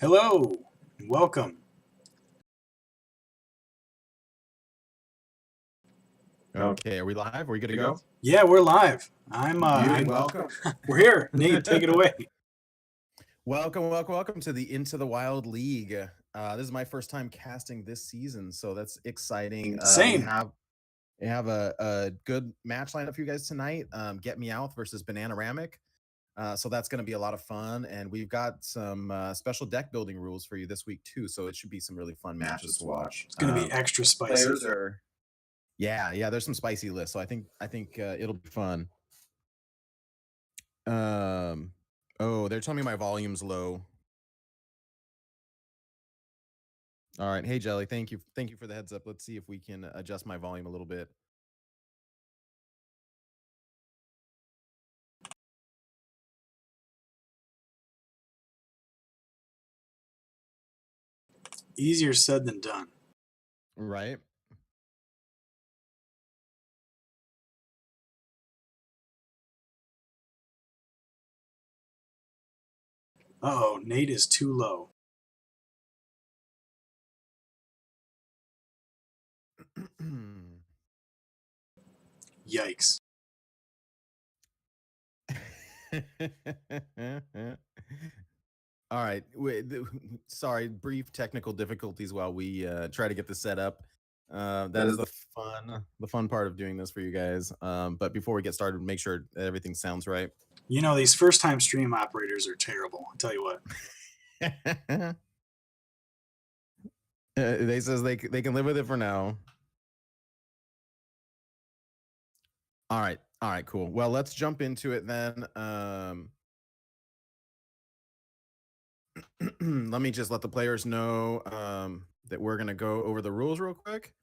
Hello, and welcome. Okay, are we live? Are we good to go? Yeah, we're live. Welcome. We're here. Nate, take it away. Welcome to the Into the Wild League. This is my first time casting this season, so that's exciting. Same. We have a good match lineup for you guys tonight. GetMeowth versus Bananaramic. So that's going to be a lot of fun, and we've got some special deck building rules for you this week too. So it should be some really fun matches to watch. It's going to be extra spicy. Players are, yeah. There's some spicy lists, so I think it'll be fun. Oh, they're telling me my volume's low. All right. Hey, Jelly. Thank you for the heads up. Let's see if we can adjust my volume a little bit. Easier said than done. Right. Uh-oh, Nate is too low. Yikes. All right. Sorry, brief technical difficulties while we try to get this set up. That is the fun part of doing this for you guys. But before we get started, make sure that everything sounds right. You know, these first-time stream operators are terrible. I'll tell you what. They says they can live with it for now. All right, cool. Well, let's jump into it then. Let me just let the players know that we're gonna go over the rules real quick.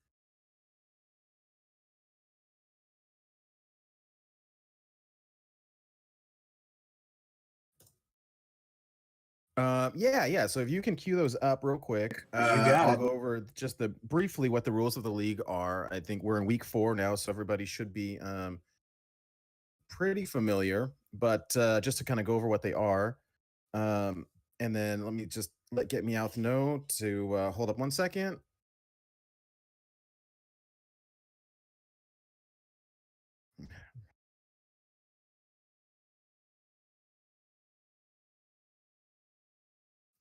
Yeah. So if you can cue those up real quick, I'll go over just briefly what the rules of the league are. I think we're in week 4 now, so everybody should be pretty familiar. But just to kind of go over what they are, and then let me just let GetMeowth know to hold up 1 second.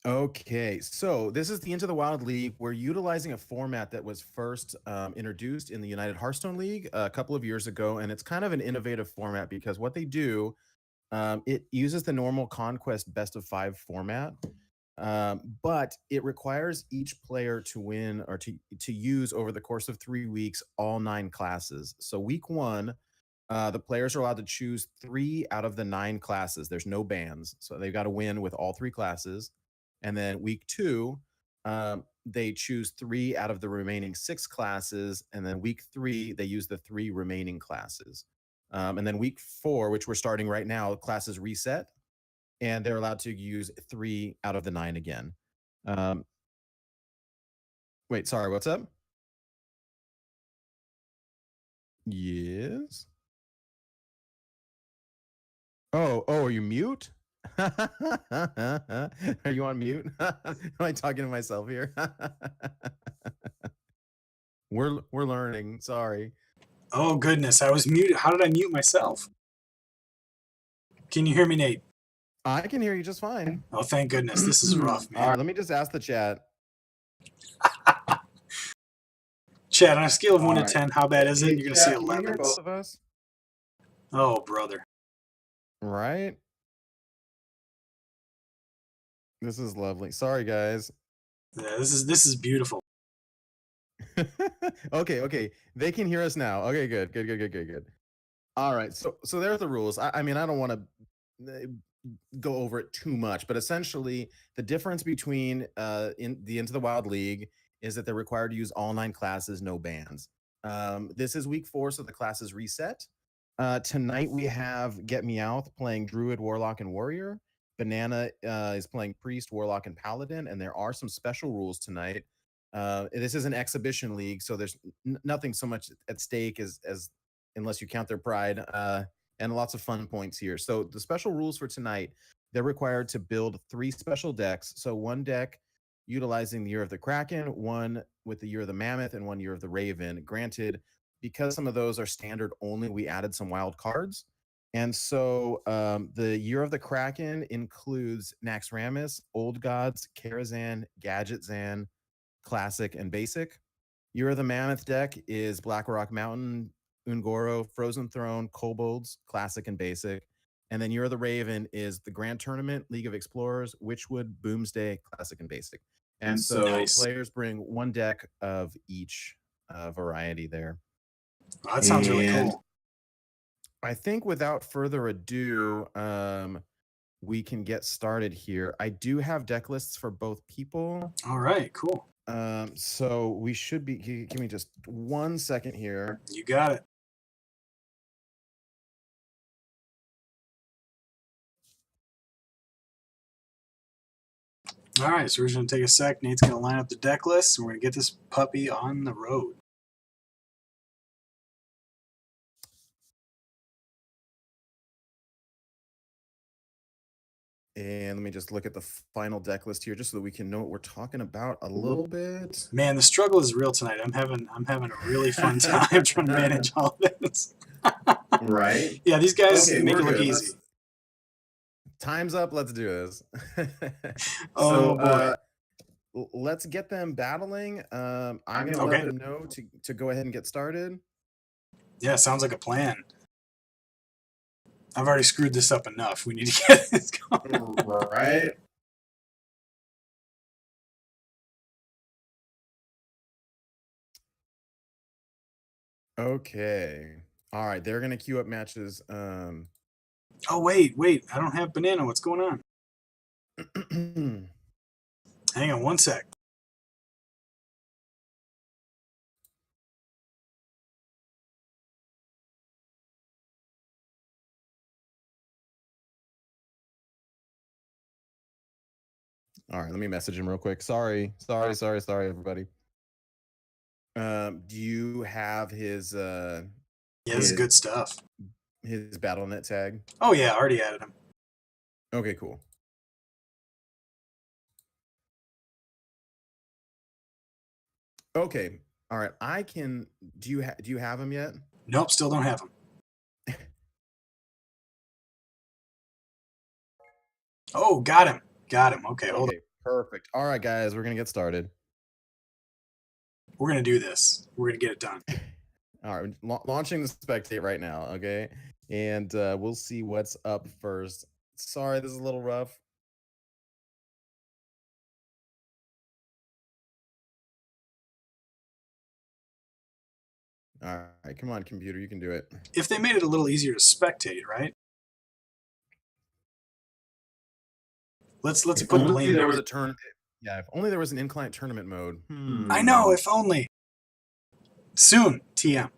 Okay, so this is the Into the Wild League. We're utilizing a format that was first introduced in the United Hearthstone League a couple of years ago, and it's kind of an innovative format because what they do, it uses the normal Conquest best of 5 format, but it requires each player to win or to use over the course of 3 weeks all 9 classes. So week 1, the players are allowed to choose 3 out of the 9 classes. There's no bans, so they've got to win with all 3 classes. And then week 2, they choose 3 out of the remaining 6 classes. And then week 3, they use the 3 remaining classes. And then week 4, which we're starting right now, classes reset, and they're allowed to use 3 out of the 9 again. Wait, sorry, what's up? Yes. Oh, are you mute? Are you on mute? Am I talking to myself here? We're learning. Sorry. Oh, goodness. I was muted. How did I mute myself? Can you hear me, Nate? I can hear you just fine. Oh, thank goodness. This is rough, man. All right, let me just ask the chat. Chat, on a scale of 1 to 10, how bad is it? You're going to see Can you hear 11s. both of us? Oh, brother. Right? This is lovely. Sorry, guys. Yeah, this is beautiful. Okay. They can hear us now. Okay, good. All right. So there are the rules. I mean, I don't want to go over it too much, but essentially the difference between in the Into the Wild League is that they're required to use all 9 classes, no bans. This is week 4, so the classes reset. Tonight we have GetMeowth playing Druid, Warlock, and Warrior. Banana is playing Priest, Warlock, and Paladin, and there are some special rules tonight. This is an exhibition league, so there's nothing so much at stake as unless you count their pride, and lots of fun points here. So the special rules for tonight, they're required to build 3 special decks. So one deck utilizing the Year of the Kraken, one with the Year of the Mammoth, and one Year of the Raven. Granted, because some of those are standard only, we added some wild cards. And so the Year of the Kraken includes Naxxramas, Old Gods, Karazhan, Gadget Zan, Classic, and Basic. Year of the Mammoth deck is Black Rock Mountain, Ungoro, Frozen Throne, Kobolds, Classic and Basic. And then Year of the Raven is the Grand Tournament, League of Explorers, Witchwood, Boomsday, Classic and Basic. And so Nice. players bring one deck of each variety there. Wow, that sounds really And cool. I think without further ado, we can get started here. I do have deck lists for both people. All right, cool. So we should be, give me just 1 second here. You got it. All right, so we're just going to take a sec. Nate's going to line up the deck list, and we're going to get this puppy on the road. And let me just look at the final deck list here, just so that we can know what we're talking about a little bit. Man, the struggle is real tonight. I'm having a really fun time trying to manage all this. Right? Yeah, these guys Okay, make it we're look good. easy. Time's up. Let's do this. Oh, boy. Let's get them battling. I'm going to let them know to go ahead and get started. Yeah, sounds like a plan. I've already screwed this up enough. We need to get this going. Right? Okay. All right. They're going to queue up matches. Oh, wait. I don't have Banana. What's going on? Hang on 1 sec. All right, let me message him real quick. Sorry, everybody. Do you have his Yeah, this is good stuff. His BattleNet tag? Oh, yeah, I already added him. Okay, cool. Okay. All right. I can. Do you have him yet? Nope, still don't have him. Oh, got him. Okay, hold on. Perfect. All right, guys, we're gonna get started. We're gonna do this. We're gonna get it done. All right, launching the spectate right now. Okay, and we'll see what's up first. Sorry, this is a little rough. All right, come on, computer, you can do it. If they made it a little easier to spectate, right? Let's If put only blame. there was a turn. Yeah, if only there was an in-client tournament mode. I know, if only. Soon, TM.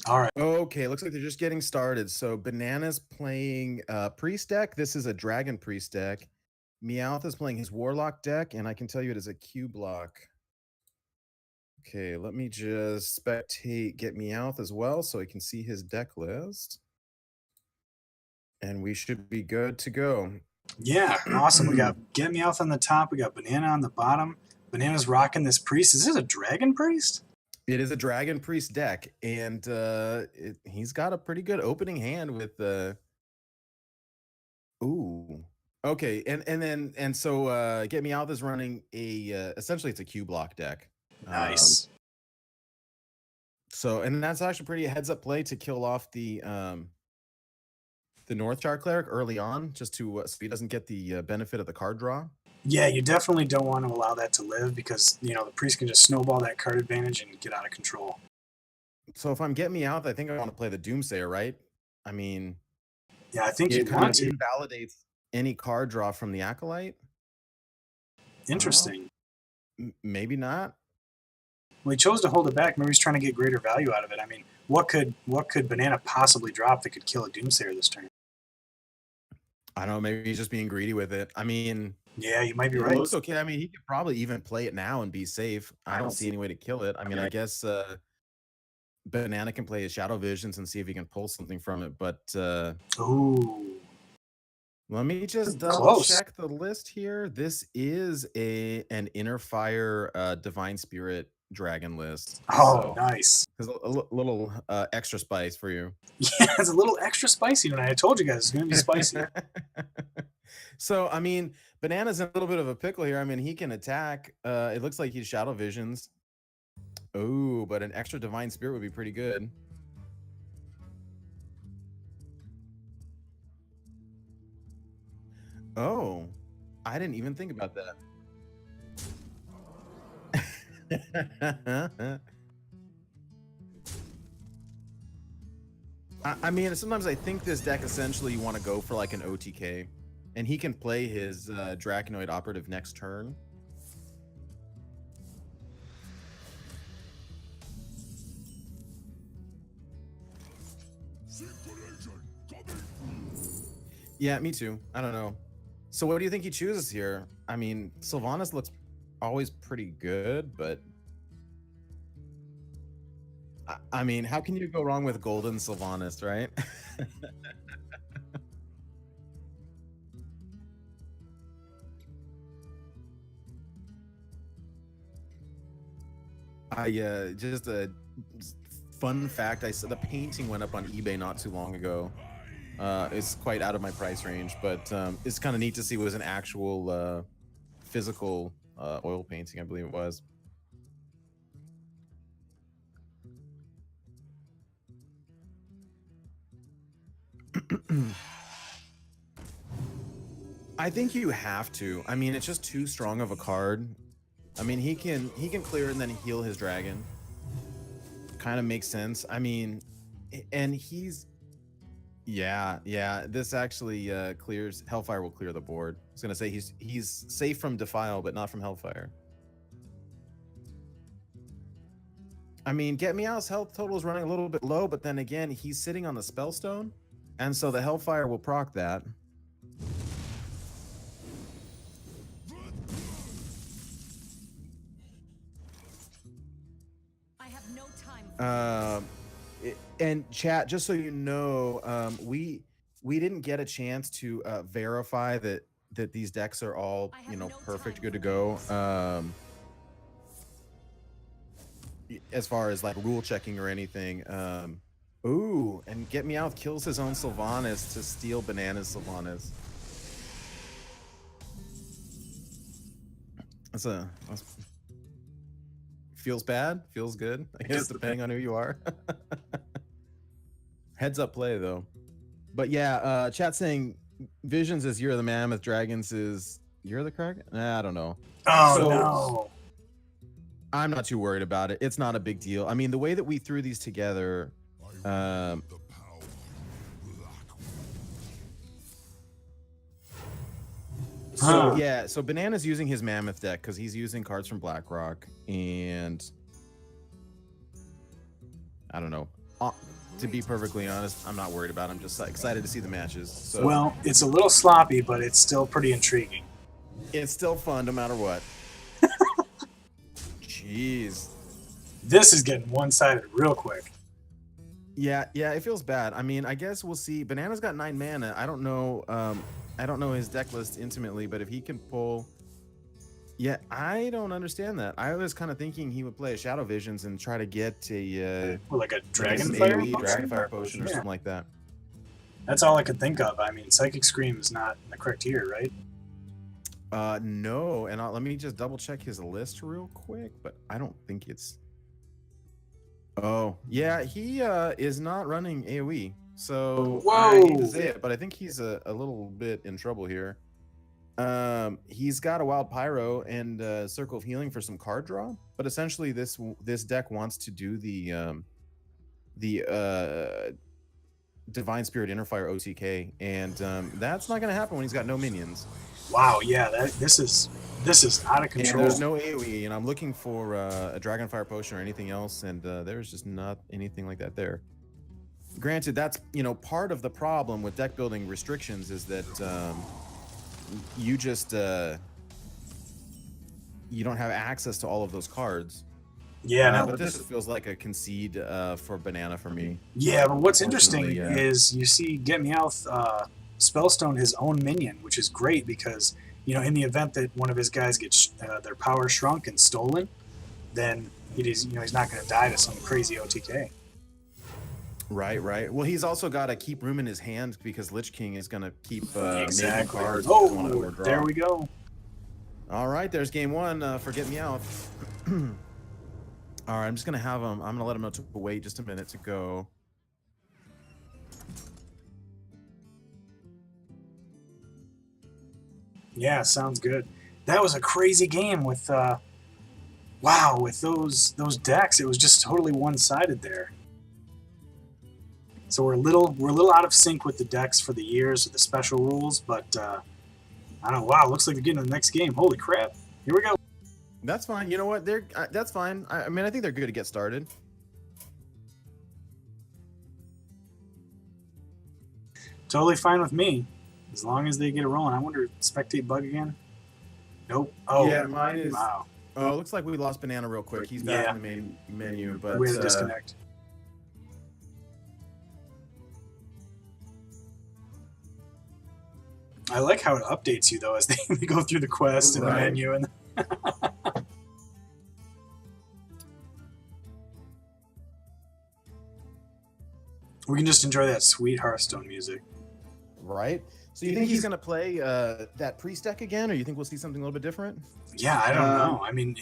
All right. Okay, looks like they're just getting started. So Banana's playing Priest deck. This is a Dragon Priest deck. Meowth is playing his Warlock deck, and I can tell you it is a Q block. Okay, let me just spectate GetMeowth as well so I can see his deck list. And we should be good to go. Yeah, awesome. We got GetMeowth on the top. We got Banana on the bottom. Banana's rocking this Priest. Is this a Dragon Priest? It is a Dragon Priest deck, and he's got a pretty good opening hand with the. Ooh. Okay, and so GetMeowth is running a essentially it's a Q block deck. Nice. So and that's actually pretty heads up play to kill off the Northshire Cleric early on, just to so he doesn't get the benefit of the card draw. Yeah, you definitely don't want to allow that to live because the Priest can just snowball that card advantage and get out of control. So if I'm GetMeowth, I think I want to play the Doomsayer, right? I mean, yeah, I think you kind want of to. invalidates any card draw from the Acolyte. Interesting. Maybe not. Well, he chose to hold it back. Maybe he's trying to get greater value out of it. I mean, what could Banana possibly drop that could kill a Doomsayer this turn? I don't know. Maybe he's just being greedy with it. I mean, yeah, you might be right. It looks okay. I mean, he could probably even play it now and be safe. I don't see any way to kill it. I mean, I guess Banana can play his Shadow Visions and see if he can pull something from it. But Ooh, let me just double close. check the list here. This is an Inner Fire Divine Spirit Dragon list. Oh, So nice. there's a little extra spice for you. Yeah, it's a little extra spicy tonight. I told you guys it's gonna be spicy. So I mean, Banana's in a little bit of a pickle here. I mean, he can attack. It looks like he's Shadow Visions. Oh, but an extra Divine Spirit would be pretty good. Oh, I didn't even think about that. I mean, sometimes I think this deck essentially you want to go for like an OTK, and he can play his Draconoid Operative next turn. Yeah, me too. I don't know. So what do you think he chooses here? I mean, Sylvanas looks always pretty good, but I mean, how can you go wrong with Golden Sylvanas, right? I just a fun fact. I saw the painting went up on eBay not too long ago. It's quite out of my price range, but it's kind of neat to see it was an actual physical oil painting, I believe it was. I think you have to. I mean, it's just too strong of a card. I mean, he can clear and then heal his dragon. Kind of makes sense. I mean, and he's yeah. This actually clears. Hellfire will clear the board. I was gonna say he's safe from Defile, but not from Hellfire. I mean, GetMeowth's health total is running a little bit low, but then again, he's sitting on the Spellstone, and so the Hellfire will proc that. I have no time. And chat, just so you know, we didn't get a chance to verify that these decks are all perfect, good to go. As far as like rule checking or anything. Ooh, and GetMeowth kills his own Sylvanas to steal Banana's Sylvanas. That's feels bad, feels good, I guess, depending on who you are. Heads up play though. But yeah, chat saying Visions is Year of the Mammoth, Dragons is Year of the Kraken? I don't know. Oh, no. I'm not too worried about it. It's not a big deal. I mean, the way that we threw these together, so yeah, so Banana's using his Mammoth deck because he's using cards from BlackRock, and I don't know. To be perfectly honest, I'm not worried about it. I'm just excited to see the matches. So, well, it's a little sloppy, but it's still pretty intriguing. It's still fun no matter what. Jeez. This is getting one-sided real quick. Yeah, it feels bad. I mean, I guess we'll see. Banana's got 9 mana. I don't know his deck list intimately, but if he can pull... Yeah, I don't understand that. I was kind of thinking he would play a Shadow Visions and try to get a... like a Dragon Fire Potion or something like that. That's all I could think of. I mean, Psychic Scream is not in the correct tier, right? No, and let me just double check his list real quick, but I don't think it's... Oh, yeah, he is not running AoE, so I hate to say it, but I think he's a little bit in trouble here. He's got a Wild Pyro and Circle of Healing for some card draw, but essentially this deck wants to do the Divine Spirit Innerfire OTK, and that's not going to happen when he's got no minions. Wow, yeah, this is out of control. And there's no AoE, and I'm looking for a Dragonfire Potion or anything else, and there's just not anything like that there. Granted, that's part of the problem with deck building restrictions is that you just you don't have access to all of those cards. Yeah, no, but this feels like a concede for Banana for me. yeah, but what's interesting Unfortunately, yeah. is you see GetMeowth spellstone his own minion, which is great because in the event that one of his guys gets their power shrunk and stolen, then he's not going to die to some crazy OTK. Right, right. Well, he's also got to keep room in his hand because Lich King is going to keep making Exactly. cards. He doesn't want to Oh, overdraw. there we go. All right, there's game one for GetMeowth. All right, I'm just going to have him. I'm going to let him know to wait just a minute to go. Yeah, sounds good. That was a crazy game with wow, with those decks. It was just totally one-sided there. So we're a little out of sync with the decks for the years of the special rules, but I don't know. Wow, looks like they're getting to the next game. Holy crap! Here we go. That's fine. You know what? They're that's fine. I mean, I think they're good to get started. Totally fine with me, as long as they get it rolling. I wonder, spectate bug again? Nope. Oh, yeah, mine is. Wow. Oh, it looks like we lost Banana real quick. He's back Yeah. in the main menu, but We had a disconnect. I like how it updates you though as they go through the quest and the Right. menu and. We can just enjoy that sweet Hearthstone music. right. So you think he's gonna play that priest deck again, or you think we'll see something a little bit different? Yeah, I don't know. I mean,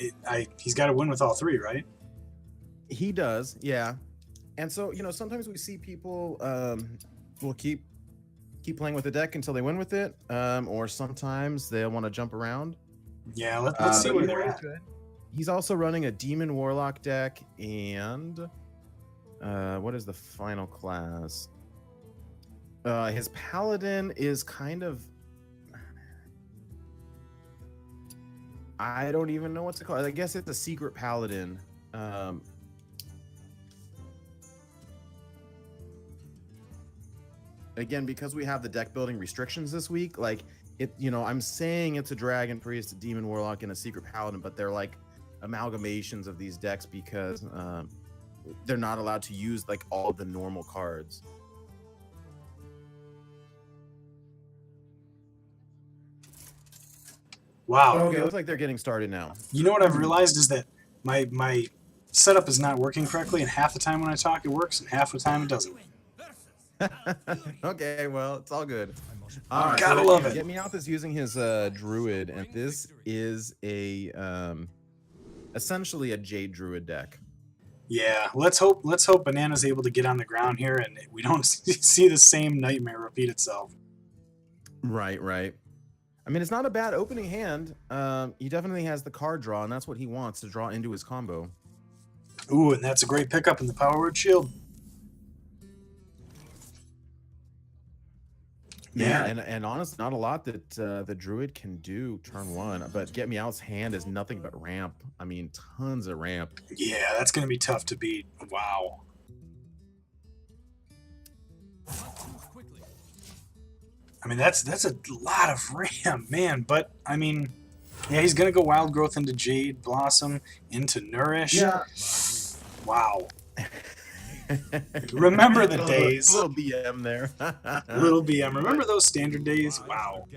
he's got to win with all three, right? He does, yeah. And so sometimes we see people will keep playing with the deck until they win with it, or sometimes they'll want to jump around. Yeah, let's see But where either they're way, at. good. He's also running a Demon Warlock deck, and what is the final class? His Paladin is kind of, I don't even know what to call it. I guess it's a secret Paladin. Again, because we have the deck building restrictions this week, like I'm saying it's a Dragon Priest, a Demon Warlock, and a Secret Paladin, but they're like amalgamations of these decks because they're not allowed to use like all of the normal cards. Wow. Okay, looks like they're getting started now. You know what I've realized is that my setup is not working correctly, and half the time when I talk it works, and half the time it doesn't. Okay, well, it's all good. Gotta love it. GetMeowth is using his Druid, and this is a essentially a Jade Druid deck. Yeah, let's hope Banana's able to get on the ground here, and we don't see the same nightmare repeat itself. Right, right. I mean, it's not a bad opening hand. He definitely has the card draw, and that's what he wants to draw into his combo. Ooh, and that's a great pickup in the Power Word Shield. Yeah, and honestly, not a lot that the Druid can do turn one, but GetMeowth's hand is nothing but ramp. I mean, tons of ramp. Yeah, that's going to be tough to beat. Wow. I mean, that's a lot of ramp, man. But, I mean, yeah, he's going to go Wild Growth into Jade Blossom, into Nourish. Yeah. Wow. Remember the days. Little BM there. Little BM. Remember those standard days? Wow.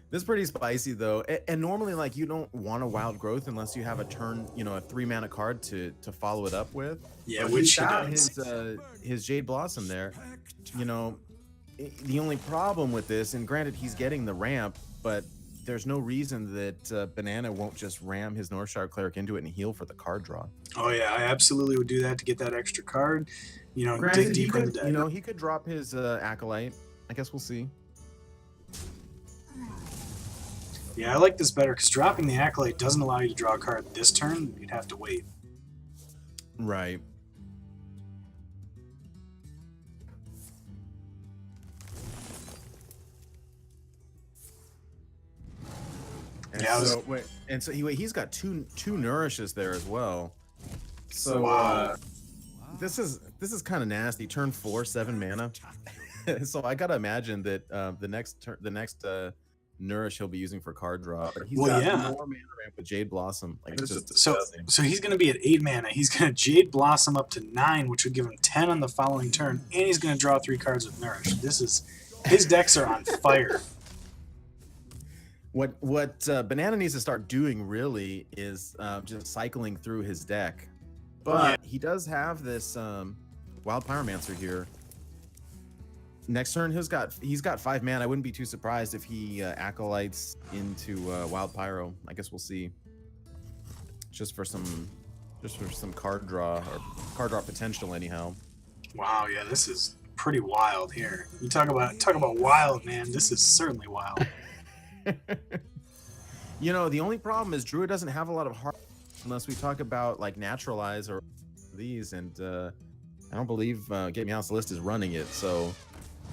This is pretty spicy though, and normally like you don't want a Wild Growth unless you have a turn, a 3-mana card to follow it up with. Yeah, But which he's he got does. his Jade Blossom there. The only problem with this, and granted he's getting the ramp, but there's no reason that Banana won't just ram his Northshire Cleric into it and heal for the card draw. Oh yeah, I absolutely would do that to get that extra card. Granted, Dig deeper in the deck. he could drop his Acolyte. I guess we'll see. Yeah, I like this better because dropping the Acolyte doesn't allow you to draw a card this turn. You'd have to wait. Right. And Yeah, so he's got two nourishes there as well. So Wow. this is kind of nasty. Turn 4, 7 mana. So I gotta imagine that the next Nourish he'll be using for card draw. But he's Well, got yeah. more mana ramp with Jade Blossom. Like, this is So, disgusting. so he's going to be at 8 mana. He's going to Jade Blossom up to 9, which would give him 10 on the following turn, and he's going to draw 3 cards with Nourish. His decks are on fire. What Banana needs to start doing really is just cycling through his deck. But he does have this Wild Pyromancer here. Next turn, he's got 5 mana. I wouldn't be too surprised if he acolytes into Wild Pyro. I guess we'll see. Just for some card draw or card draw potential, anyhow. Wow, yeah, this is pretty wild here. You talk about wild, man. This is certainly wild. You know, the only problem is Druid doesn't have a lot of heart unless we talk about like Naturalize or these, and I don't believe GetMeowth's list is running it, so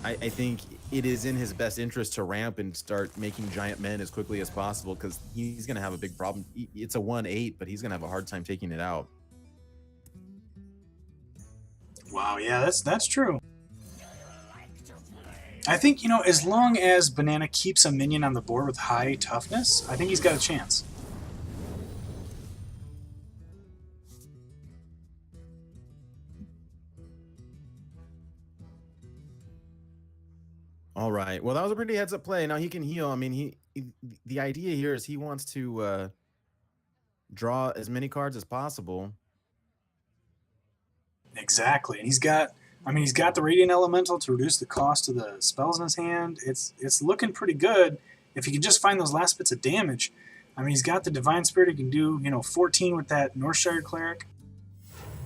I think it is in his best interest to ramp and start making giant men as quickly as possible, because he's going to have a big problem. It's a 1/8, but he's going to have a hard time taking it out. Wow, yeah, that's true. I think, you know, as long as Banana keeps a minion on the board with high toughness, I think he's got a chance. All right. Well, that was a pretty heads-up play. Now he can heal. I mean, the idea here is he wants to draw as many cards as possible. Exactly, and he's got the Radiant Elemental to reduce the cost of the spells in his hand. It's looking pretty good if he can just find those last bits of damage. I mean, he's got the Divine Spirit. He can do, you know, 14 with that Northshire Cleric.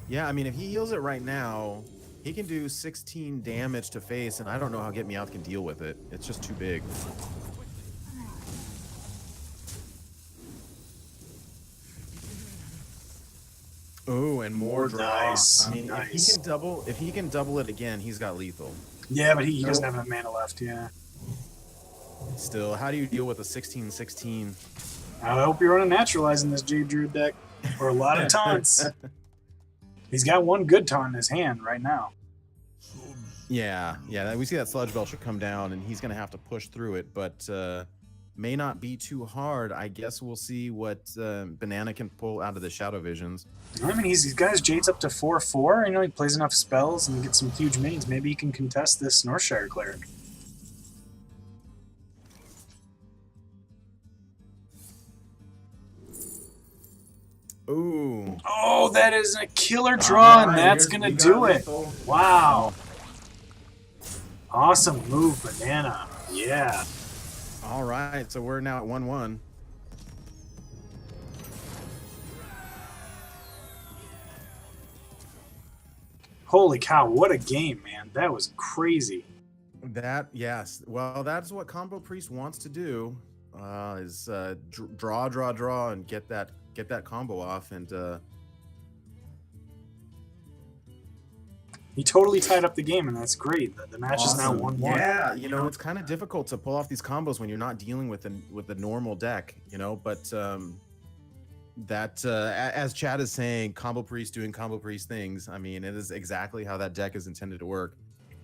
Yeah, I mean, if he heals it right now, he can do 16 damage to face, and I don't know how GetMeowth can deal with it. It's just too big. Oh, and more draw. Nice. I mean, nice. if he can double it again, he's got lethal. Yeah, but he doesn't have enough mana left. Yeah. Still, how do you deal with a 16/16? I hope you're running Naturalize in this Jade Druid deck, or a lot of taunts. He's got one good taunt in his hand right now. Yeah, we see that Sludge Belcher come down, and he's going to have to push through it, but may not be too hard. I guess we'll see what Banana can pull out of the Shadow Visions. I mean, he's got his Jades up to 4/4. You know, he plays enough spells and gets some huge minions. Maybe he can contest this Northshire Cleric. Ooh. Oh, that is a killer draw, and that's going to do it. Wow. Awesome move, Banana. Yeah. All right, so we're now at 1-1. Holy cow, what a game, man. That was crazy. Yes. Well, that's what Combo Priest wants to do, is draw, and get that combo off, and He totally tied up the game, and that's great. The match is now 1-1. Yeah, you know, it's kind of difficult to pull off these combos when you're not dealing with the normal deck, you know, but as Chad is saying, Combo Priest doing Combo Priest things, I mean, it is exactly how that deck is intended to work.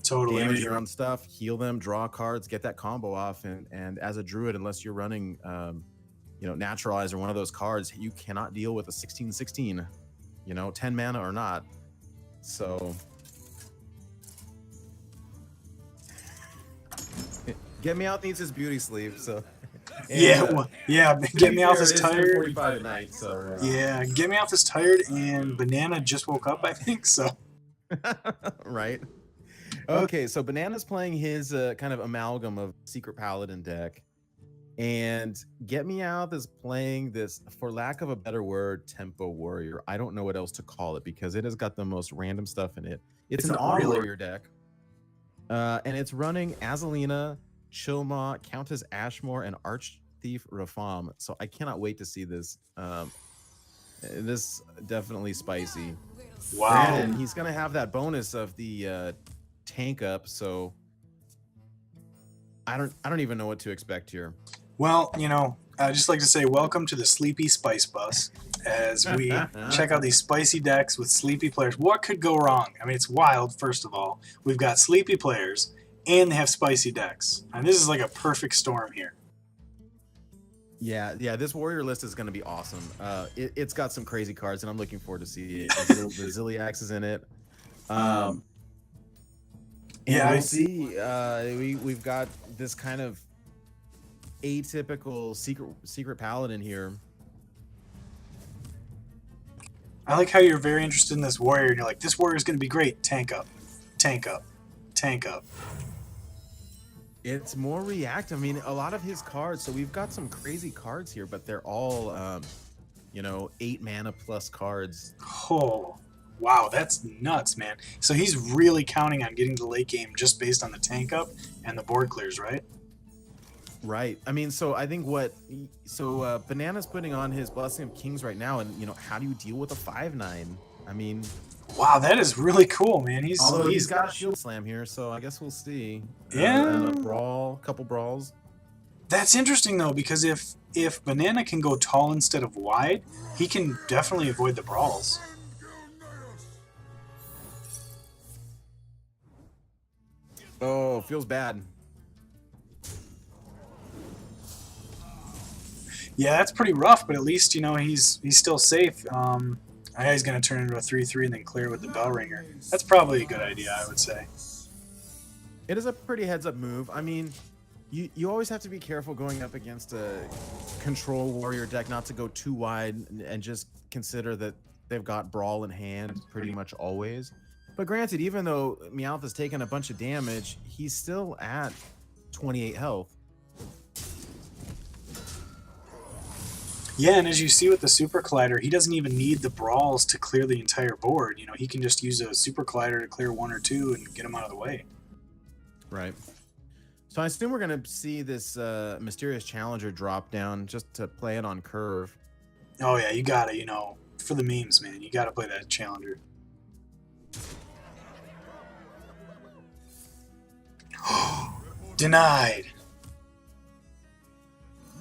Totally. Damage your own stuff, heal them, draw cards, get that combo off, and as a Druid, unless you're running you know, Naturalize or one of those cards, you cannot deal with a 16/16, you know, 10 mana or not. So GetMeowth needs his beauty sleep, so GetMeowth is tired. 45 at night, so Yeah, GetMeowth is tired, and Banana just woke up, I think, so. Right. Okay, so Banana's playing his kind of amalgam of Secret Paladin deck, and GetMeowth is playing this, for lack of a better word, Tempo Warrior. I don't know what else to call it because it has got the most random stuff in it. It's an Auto Warrior deck, and it's running Azalina, Chilmaw, Countess Ashmore, and Archthief Rafam. So I cannot wait to see this. This definitely spicy. Wow. And he's gonna have that bonus of the tank up, so I don't even know what to expect here. Well, you know, I'd just like to say welcome to the Sleepy Spice Bus as we check out these spicy decks with sleepy players. What could go wrong? I mean, it's wild, first of all. We've got sleepy players, and they have spicy decks. And this is like a perfect storm here. Yeah. This warrior list is going to be awesome. It's got some crazy cards, and I'm looking forward to see it. The Ziliax is in it. And Yeah, we'll see. We've got this kind of atypical secret paladin here. I like how you're very interested in this warrior, and you're like, this warrior is going to be great. Tank up, tank up, tank up. It's more reactive. I mean, a lot of his cards. So we've got some crazy cards here, but they're all, 8 mana plus cards. Oh, wow, that's nuts, man. So he's really counting on getting to the late game just based on the tank up and the board clears, right? Right. I mean, so I think Banana's putting on his Blessing of Kings right now, and how do you deal with a 5/9? I mean, wow, that is really cool, man. he's got a Shield Slam here, so I guess we'll see. Yeah. And a couple brawls. That's interesting though, because if Banana can go tall instead of wide, he can definitely avoid the brawls. Oh, feels bad. Yeah, that's pretty rough, but at least he's still safe. He's gonna turn into a 3/3 and then clear with the Bell Ringer. That's probably a good idea, I would say. It is a pretty heads-up move. I mean, you always have to be careful going up against a control warrior deck, not to go too wide and just consider that they've got brawl in hand pretty much always. But granted, even though Meowth has taken a bunch of damage, he's still at 28 health. Yeah, and as you see with the Super Collider, he doesn't even need the brawls to clear the entire board. He can just use a Super Collider to clear 1 or 2 and get him out of the way. Right. So I assume we're going to see this Mysterious Challenger drop down just to play it on curve. Oh yeah, you gotta, for the memes, man, you gotta play that Challenger. Denied.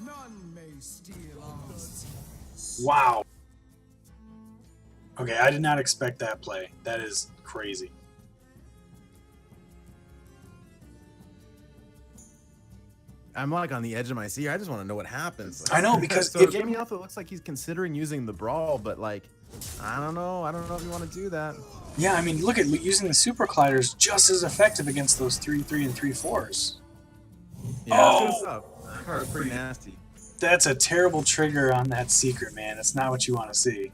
None may steal us. Wow. Okay, I did not expect that play. That is crazy. I'm like on the edge of my seat. I just want to know what happens. I know, because so GetMeowth, it looks like he's considering using the brawl, but like, I don't know if you want to do that. Yeah, I mean, look at using the Super Colliders just as effective against those 3/3 and 3/4s. Yeah, Oh! that's up. That card's pretty nasty. That's a terrible trigger on that secret, man. It's not what you want to see.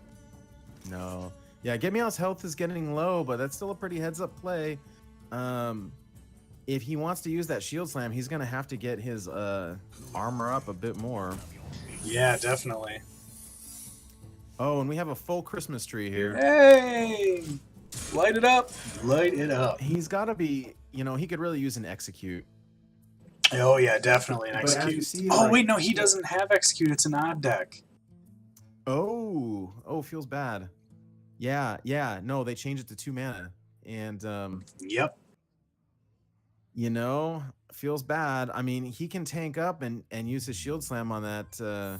No. Yeah, GetMeowth's health is getting low, but that's still a pretty heads-up play. If he wants to use that Shield Slam, he's going to have to get his armor up a bit more. Yeah, definitely. Oh, and we have a full Christmas tree here. Hey! Light it up. Light it up. He's got to be, he could really use an Execute. Oh, yeah, definitely an But as you Execute. see, Oh, like- wait, no, he doesn't have Execute. It's an odd deck. Oh, feels bad. Yeah. No, they changed it to 2 mana. And, Yep. feels bad. I mean, he can tank up and use his Shield Slam on that.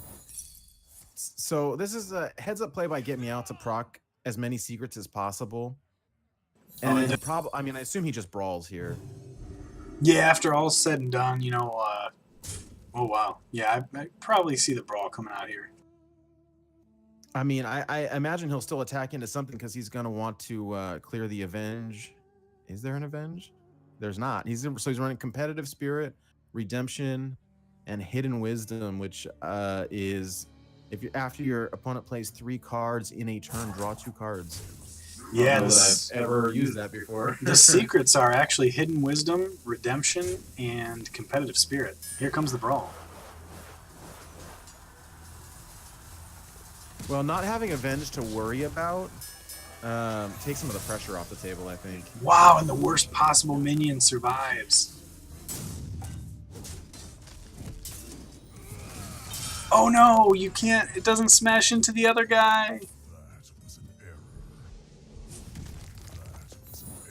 So this is a heads-up play by GetMeowth to proc as many secrets as possible. And then I assume he just brawls here. Yeah, after all's said and done, oh, wow. Yeah, I probably see the brawl coming out here. I mean, I imagine he'll still attack into something because he's going to want to clear the Avenge. Is there an Avenge? There's not. He's running Competitive Spirit, Redemption, and Hidden Wisdom, which is after your opponent plays 3 cards in a turn, draw 2 cards. Yeah, I don't know that I've ever used that before. The secrets are actually Hidden Wisdom, Redemption, and Competitive Spirit. Here comes the brawl. Well, not having Avenge to worry about takes some of the pressure off the table, I think. Wow, and the worst possible minion survives. Oh no, you can't. It doesn't smash into the other guy.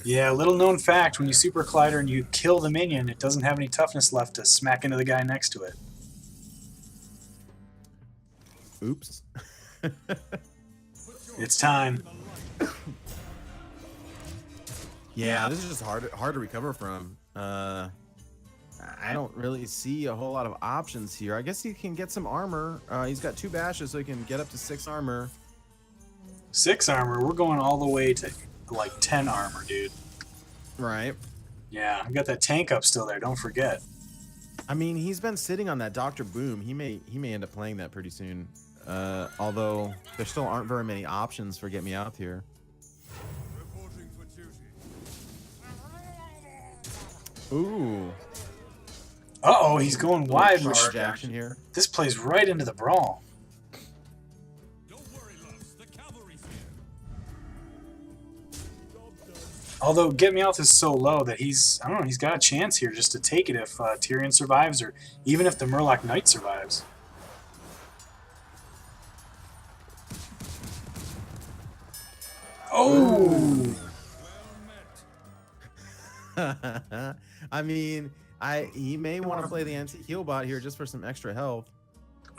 Yeah, little known fact, when you Super Collider and you kill the minion, it doesn't have any toughness left to smack into the guy next to it. Oops. It's time. Yeah, this is just hard to recover from. I I don't really see a whole lot of options here. I guess he can get some armor. He's got 2 bashes, so he can get up to 6 armor. 6 armor. We're going all the way to like 10 armor, dude. Right. Yeah, I've got that tank up still there. Don't forget. I mean, he's been sitting on that Dr. Boom. He may end up playing that pretty soon. Although there still aren't very many options for GetMeowth here. Reporting for duty. Ooh. Uh-oh, he's going wide. Which, Charge action here. this plays right into the brawl. Don't worry, loves. The cavalry's here. Although GetMeowth is so low that he's, I don't know, he's got a chance here just to take it if Tyrion survives, or even if the Murloc Knight survives. Oh! I mean, he may want to play the anti-heal bot here just for some extra health.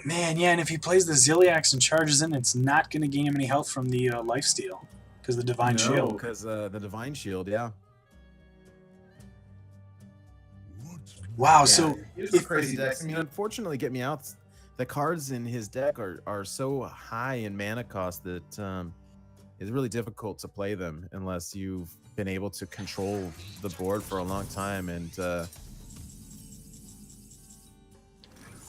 Man, yeah, and if he plays the Ziliax and charges in, it's not going to gain him any health from the lifesteal. Because the Divine Shield. Because the Divine Shield, yeah. Wow, Yeah, so here's a crazy deck. I mean, unfortunately, GetMeowth, the cards in his deck are so high in mana cost that it's really difficult to play them unless you've been able to control the board for a long time. And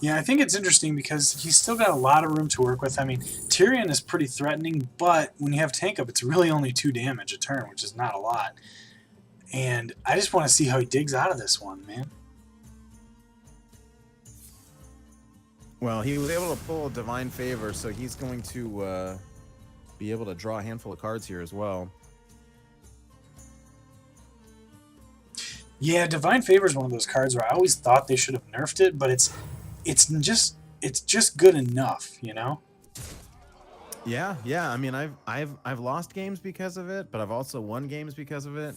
yeah, I think it's interesting because he's still got a lot of room to work with. I mean, Tyrion is pretty threatening, but when you have tank up, it's really only 2 damage a turn, which is not a lot. And I just want to see how he digs out of this one, man. well, he was able to pull a Divine Favor, so he's going to be able to draw a handful of cards here as well. Yeah, Divine Favor is one of those cards where I always thought they should have nerfed it, but it's just good enough, you know? Yeah. I mean, I've lost games because of it, but I've also won games because of it.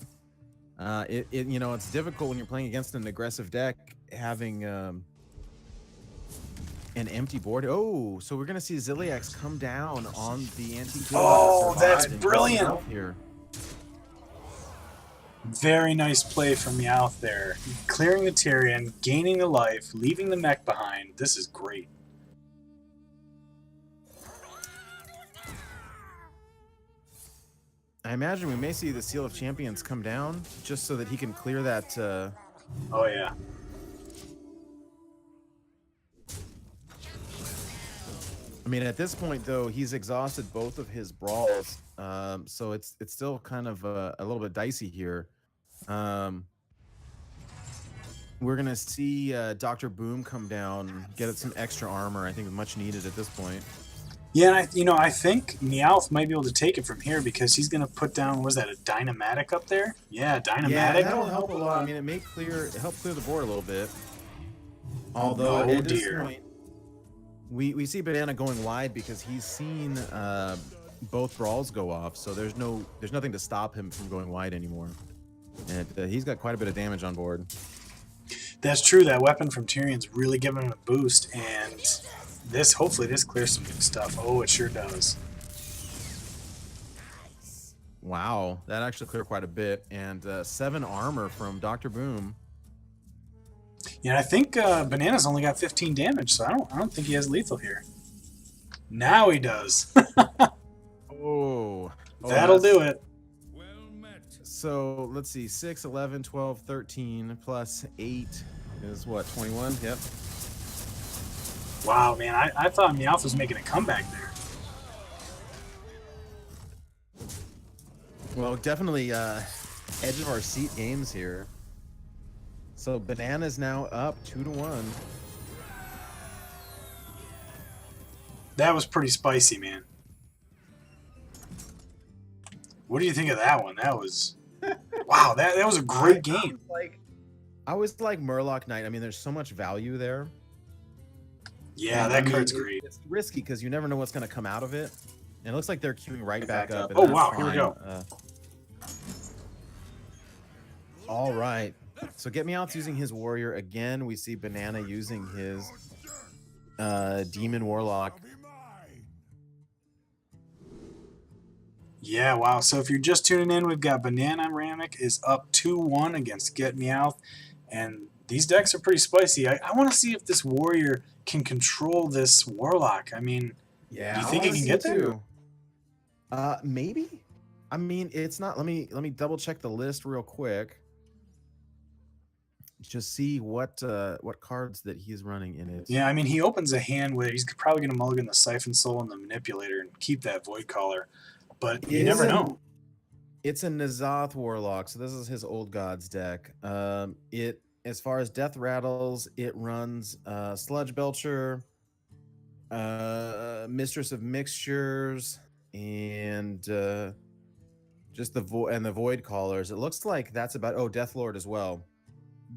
You know, it's difficult when you're playing against an aggressive deck having an empty board. Oh, so we're gonna see Ziliax come down on the anti-heal. Oh, that's brilliant! Here. Very nice play from Meowth there. Clearing the Tyrion, gaining the life, leaving the mech behind. This is great. I imagine we may see the Seal of Champions come down just so that he can clear that. Oh, yeah. I mean, at this point, though, he's exhausted both of his brawls, so it's still kind of a little bit dicey here. We're gonna see Dr. Boom come down, get some extra armor. I think much needed at this point. Yeah, and I think Meowth might be able to take it from here because he's gonna put down, was that a Dynamatic up there? Yeah, Dynamatic. Yeah, that'll help a lot. I mean, it may help clear the board a little bit. Although at this point, we see Banana going wide because he's seen both brawls go off, so there's nothing to stop him from going wide anymore. And he's got quite a bit of damage on board. That's true. That weapon from Tyrion's really giving him a boost, and hopefully this clears some good stuff. Oh, it sure does. Wow, that actually cleared quite a bit, and 7 armor from Dr. Boom. Yeah, I think Banana's only got 15 damage, so I don't think he has lethal here. Now he does. That'll do it. Well met. So let's see, 6, 11, 12, 13 plus 8 is what, 21? Yep. Wow, man, I thought Meowth was making a comeback there. Well, definitely edge of our seat games here. So Banana's now up 2-1. That was pretty spicy, man. What do you think of that one? That was... Wow, that was a great game. I always like Murloc Knight. I mean, there's so much value there. Yeah, that card's great. It's risky because you never know what's going to come out of it. And it looks like they're queuing right back up. Oh, wow, here we go. All right. So GetMeowth using his warrior again. We see Banana using his demon warlock. Yeah, wow. So if you're just tuning in, we've got Bananaramic is up 2-1 against GetMeowth. And These decks are pretty spicy. I want to see if this warrior can control this warlock. I mean, Yeah, do you I think he wanna can see get it there? too. Maybe. I mean, it's not. Let me double check the list real quick. Just see what cards that he's running in it. Yeah, I mean, he opens a hand where he's probably going to mulligan the Siphon Soul and the Manipulator and keep that Void Caller, but you never know. It's a N'Zoth Warlock, so this is his Old Gods deck. It as far as death rattles, it runs Sludge Belcher, Mistress of Mixtures, and just the Void Callers. It looks like that's about Death Lord as well.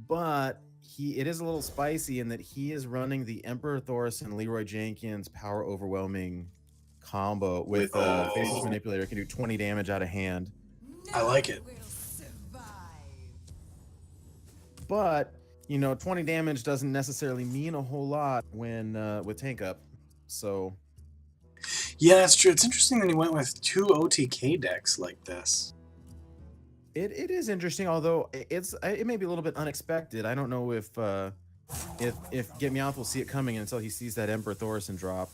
But it is a little spicy in that he is running the Emperor Thoris and Leroy Jenkins power overwhelming combo with Faceless Manipulator. It can do 20 damage out of hand. I like it. But, 20 damage doesn't necessarily mean a whole lot when with tank up. So Yeah, that's true. It's interesting that he went with 2 OTK decks like this. it is interesting, although it may be a little bit unexpected. I don't know if GetMeowth will see it coming until he sees that Emperor Thorson drop.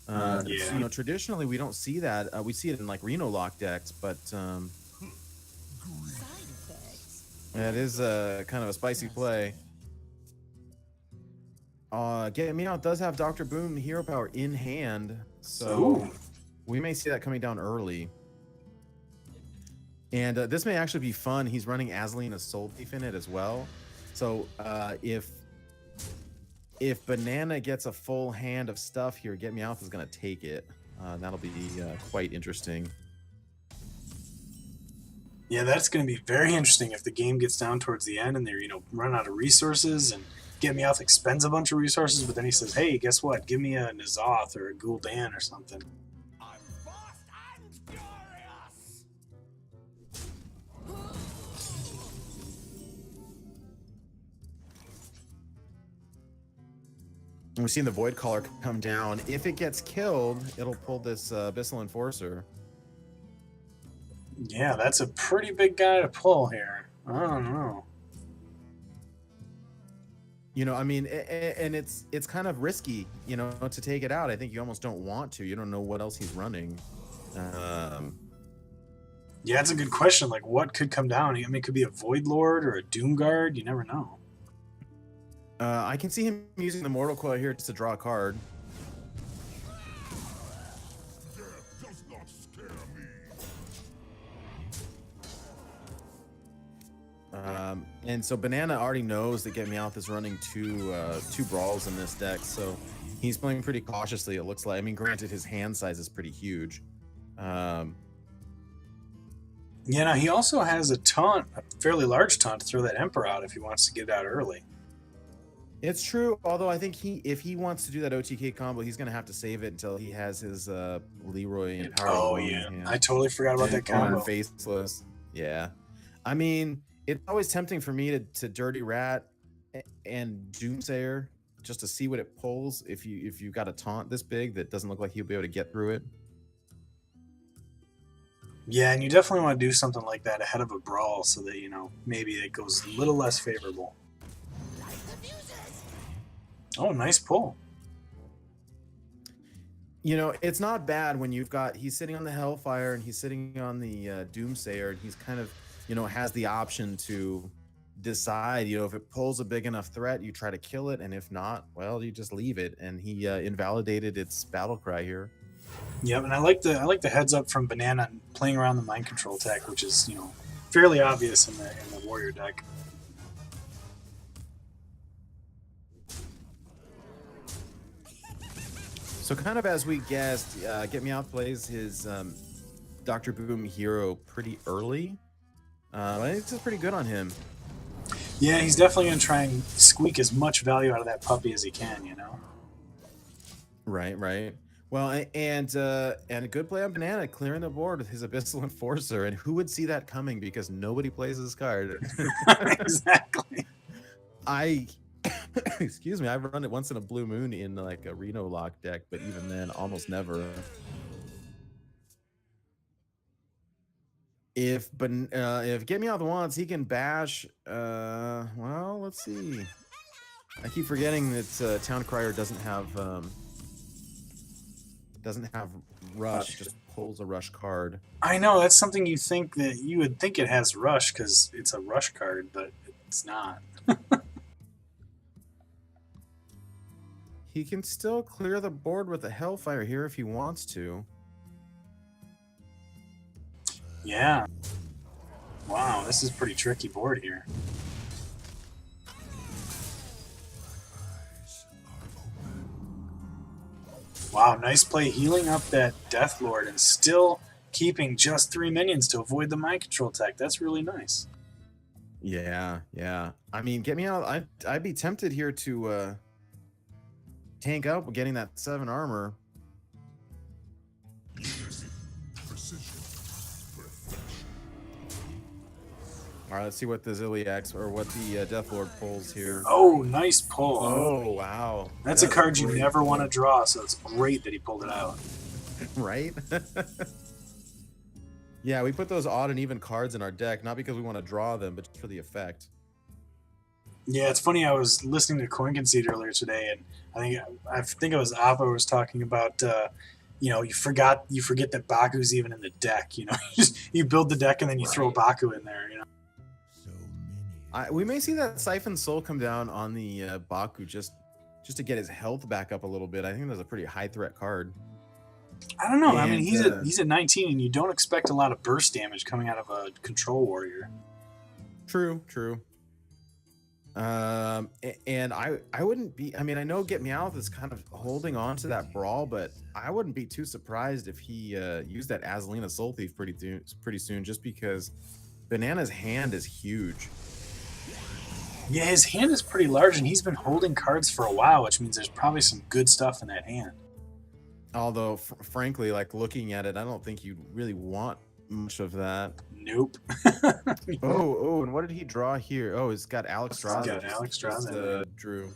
Yeah. Traditionally we don't see that. We see it in like Reno lock decks, but that is kind of a spicy play. GetMeowth does have Dr. Boom Hero Power in hand, so we may see that coming down early. And this may actually be fun. He's running Azalina Soul Thief in it as well. So if Banana gets a full hand of stuff here, GetMeowth is going to take it. That'll be quite interesting. Yeah, that's going to be very interesting if the game gets down towards the end and they're, run out of resources and GetMeowth expends a bunch of resources, but then he says, hey, guess what? Give me a N'Zoth or a Gul'dan or something. I'm fast and furious. And we've seen the Void Caller come down. If it gets killed, it'll pull this Abyssal Enforcer. Yeah, that's a pretty big guy to pull here. I don't know. I mean, and it's kind of risky, to take it out. I think you almost don't want to. You don't know what else he's running. Yeah, it's a good question. Like, what could come down? I mean, it could be a Void Lord or a Doom Guard. You never know. I can see him using the Mortal Coil here just to draw a card. Death does not scare me. And so Banana already knows that GetMeowth is running two brawls in this deck, so he's playing pretty cautiously. It looks like. I mean, granted, his hand size is pretty huge. Yeah, now he also has a taunt, a fairly large taunt to throw that Emperor out if he wants to get it out early. It's true, although I think if he wants to do that OTK combo, he's gonna have to save it until he has his Leroy and Power. Oh yeah, I totally forgot about that combo. Faceless. Yeah, I mean, it's always tempting for me to Dirty Rat and Doomsayer just to see what it pulls if you got a taunt this big that doesn't look like he'll be able to get through it. Yeah, and you definitely want to do something like that ahead of a brawl so that, maybe it goes a little less favorable. Oh, nice pull. It's not bad when he's sitting on the Hellfire and he's sitting on the Doomsayer, and he's kind of, has the option to decide, if it pulls a big enough threat, you try to kill it, and if not, well, you just leave it. And he invalidated its battle cry here. Yep, and I like the heads up from Banana playing around the mind control tech, which is, fairly obvious in the warrior deck. So kind of as we guessed, GetMeowth plays his Dr. Boom hero pretty early. I think this is pretty good on him. Yeah, he's definitely going to try and squeak as much value out of that puppy as he can, Right. Well, and a good play on Banana, clearing the board with his Abyssal Enforcer. And who would see that coming, because nobody plays this card. Exactly. Excuse me, I've run it once in a blue moon in like a Reno lock deck, but even then, almost never. if GetMeowth wants, he can bash. Well, let's see. I keep forgetting that Town Crier doesn't have rush. Just pulls a rush card. I know that's something you would think it has rush because it's a rush card, but it's not. He can still clear the board with a Hellfire here if he wants to. Yeah. Wow, this is a pretty tricky board here. Wow, nice play healing up that Death Lord and still keeping just 3 minions to avoid the mind control tech. That's really nice. Yeah, yeah. I mean, GetMeowth. I'd be tempted here to tank up getting that 7 armor. All right, let's see what the Ziliax or what the Death Lord pulls here. Oh, nice pull. Oh, wow. That's a card you never want to draw, so it's great that he pulled it out. Right? Yeah, we put those odd and even cards in our deck, not because we want to draw them, but just for the effect. Yeah, it's funny. I was listening to Coin Conceit earlier today, and I think it was Appa was talking about, you forget that Baku's even in the deck. You build the deck and then you throw Baku in there. We may see that Siphon Soul come down on the Baku just to get his health back up a little bit. I think that's a pretty high threat card. I don't know. And, I mean, he's at 19, and you don't expect a lot of burst damage coming out of a control warrior. True. And I wouldn't be. I mean, I know GetMeowth is kind of holding on to that brawl, but I wouldn't be too surprised if he used that Azalina Soul Thief pretty soon, just because Banana's hand is huge. Yeah, his hand is pretty large, and he's been holding cards for a while, which means there's probably some good stuff in that hand. Although, frankly, like looking at it, I don't think you'd really want much of that. Nope. Oh, and what did he draw here? Oh, it's got Alex Draza. Got Alex Draza. Drew.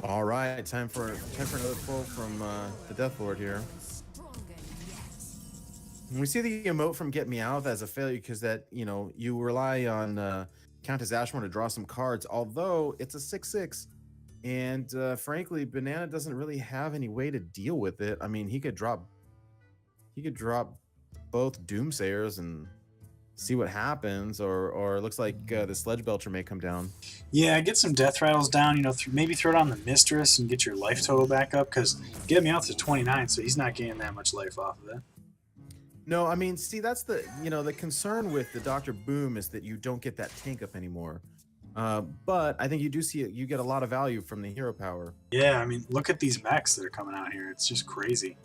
All right, time for another pull from the Death Lord here. And we see the emote from GetMeowth as a failure because that you rely on Countess Ashmore to draw some cards, although it's a 6/6, and frankly, Banana doesn't really have any way to deal with it. I mean, he could drop both Doomsayers and see what happens, or it looks like the Sledge Belcher may come down. Yeah, get some Death Rattles down. Maybe throw it on the Mistress and get your life total back up, because GetMeowth is 29, so he's not getting that much life off of it. No, I mean, see, that's the the concern with the Dr. Boom is that you don't get that tank up anymore. But I think you do see it. You get a lot of value from the hero power. Yeah, I mean, look at these mechs that are coming out here. It's just crazy.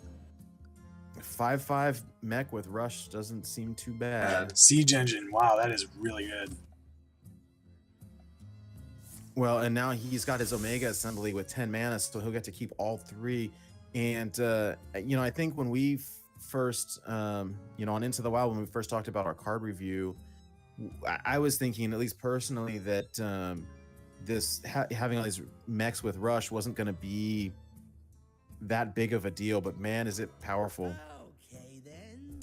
5/5 mech with rush doesn't seem too bad. Siege Engine, wow, that is really good. Well, and now he's got his Omega Assembly with 10 mana, so he'll get to keep all 3. And I think when we first, on Into the Wild, when we first talked about our card review, I was thinking, at least personally, that having all these mechs with rush wasn't going to be that big of a deal, but man, is it powerful. Okay then.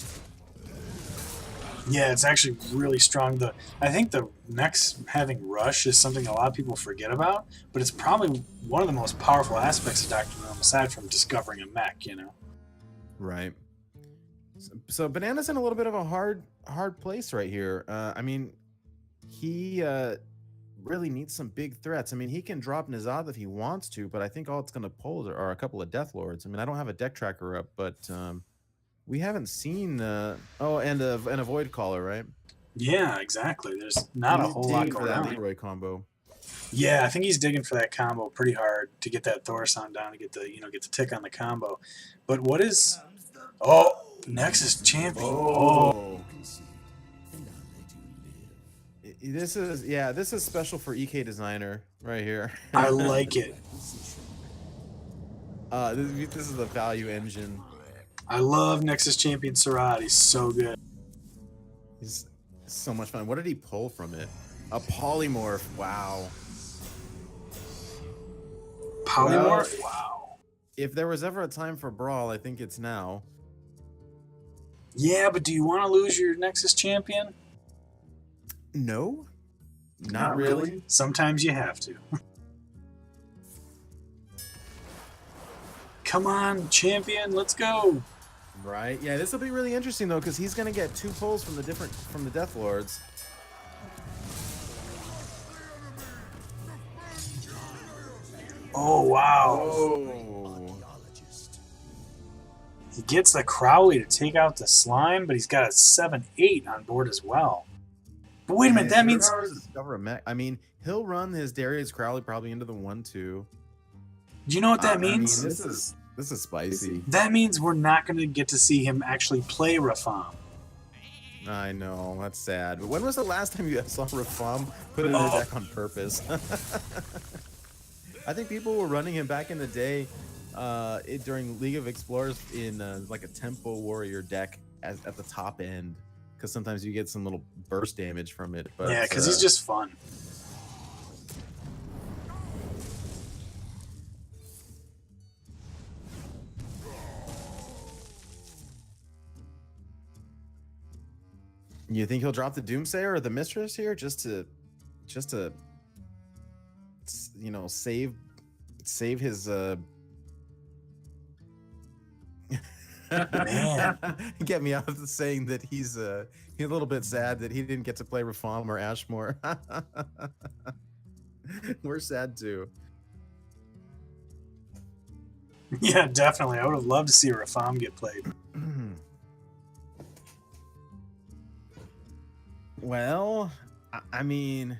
Yeah, it's actually really strong. I think the mechs having rush is something a lot of people forget about, but it's probably one of the most powerful aspects of Dr. Boom, aside from discovering a mech, Right. So Banana's in a little bit of a hard place right here. I mean, he really needs some big threats. I mean, he can drop Nizad if he wants to, but I think all it's going to pull are a couple of Death Lords. I mean, I don't have a deck tracker up, but we haven't seen and a Void Caller, right? Yeah, exactly. There's not a whole lot going on. Leroy combo. Yeah, I think he's digging for that combo pretty hard to get that Thorson down to get the tick on the combo. But what is? Oh, Nexus Champion. Oh. This is special for EK Designer right here. I like it. This is the value engine. I love Nexus Champion Sarat. He's so good. He's so much fun. What did he pull from it? A polymorph. Wow. Polymorph? Wow. If there was ever a time for Brawl, I think it's now. Yeah, but do you want to lose your Nexus champion? No, not really. Sometimes you have to. Come on, champion, let's go. Right? Yeah, this will be really interesting though, because he's gonna get 2 pulls from the Death Lords. Oh, wow. Oh. He gets the Crowley to take out the slime, but he's got a 7-8 on board as well. But wait a minute, that means... Discover a mech. I mean, he'll run his Darius Crowley probably into the 1-2. Do you know what that means? I mean, this is spicy. That means we're not going to get to see him actually play Rafam. I know, that's sad. But when was the last time you saw Rafam put it in the deck on purpose? I think people were running him back in the day during League of Explorers in like a Tempo Warrior deck at the top end, because sometimes you get some little burst damage from it. But, yeah, because he's just fun. You think he'll drop the Doomsayer or the Mistress here just to you know, save his Man. Get me out of saying that he's a little bit sad that he didn't get to play Rafam or Ashmore. We're sad too. Yeah, definitely. I would have loved to see Rafam get played. Well, I mean,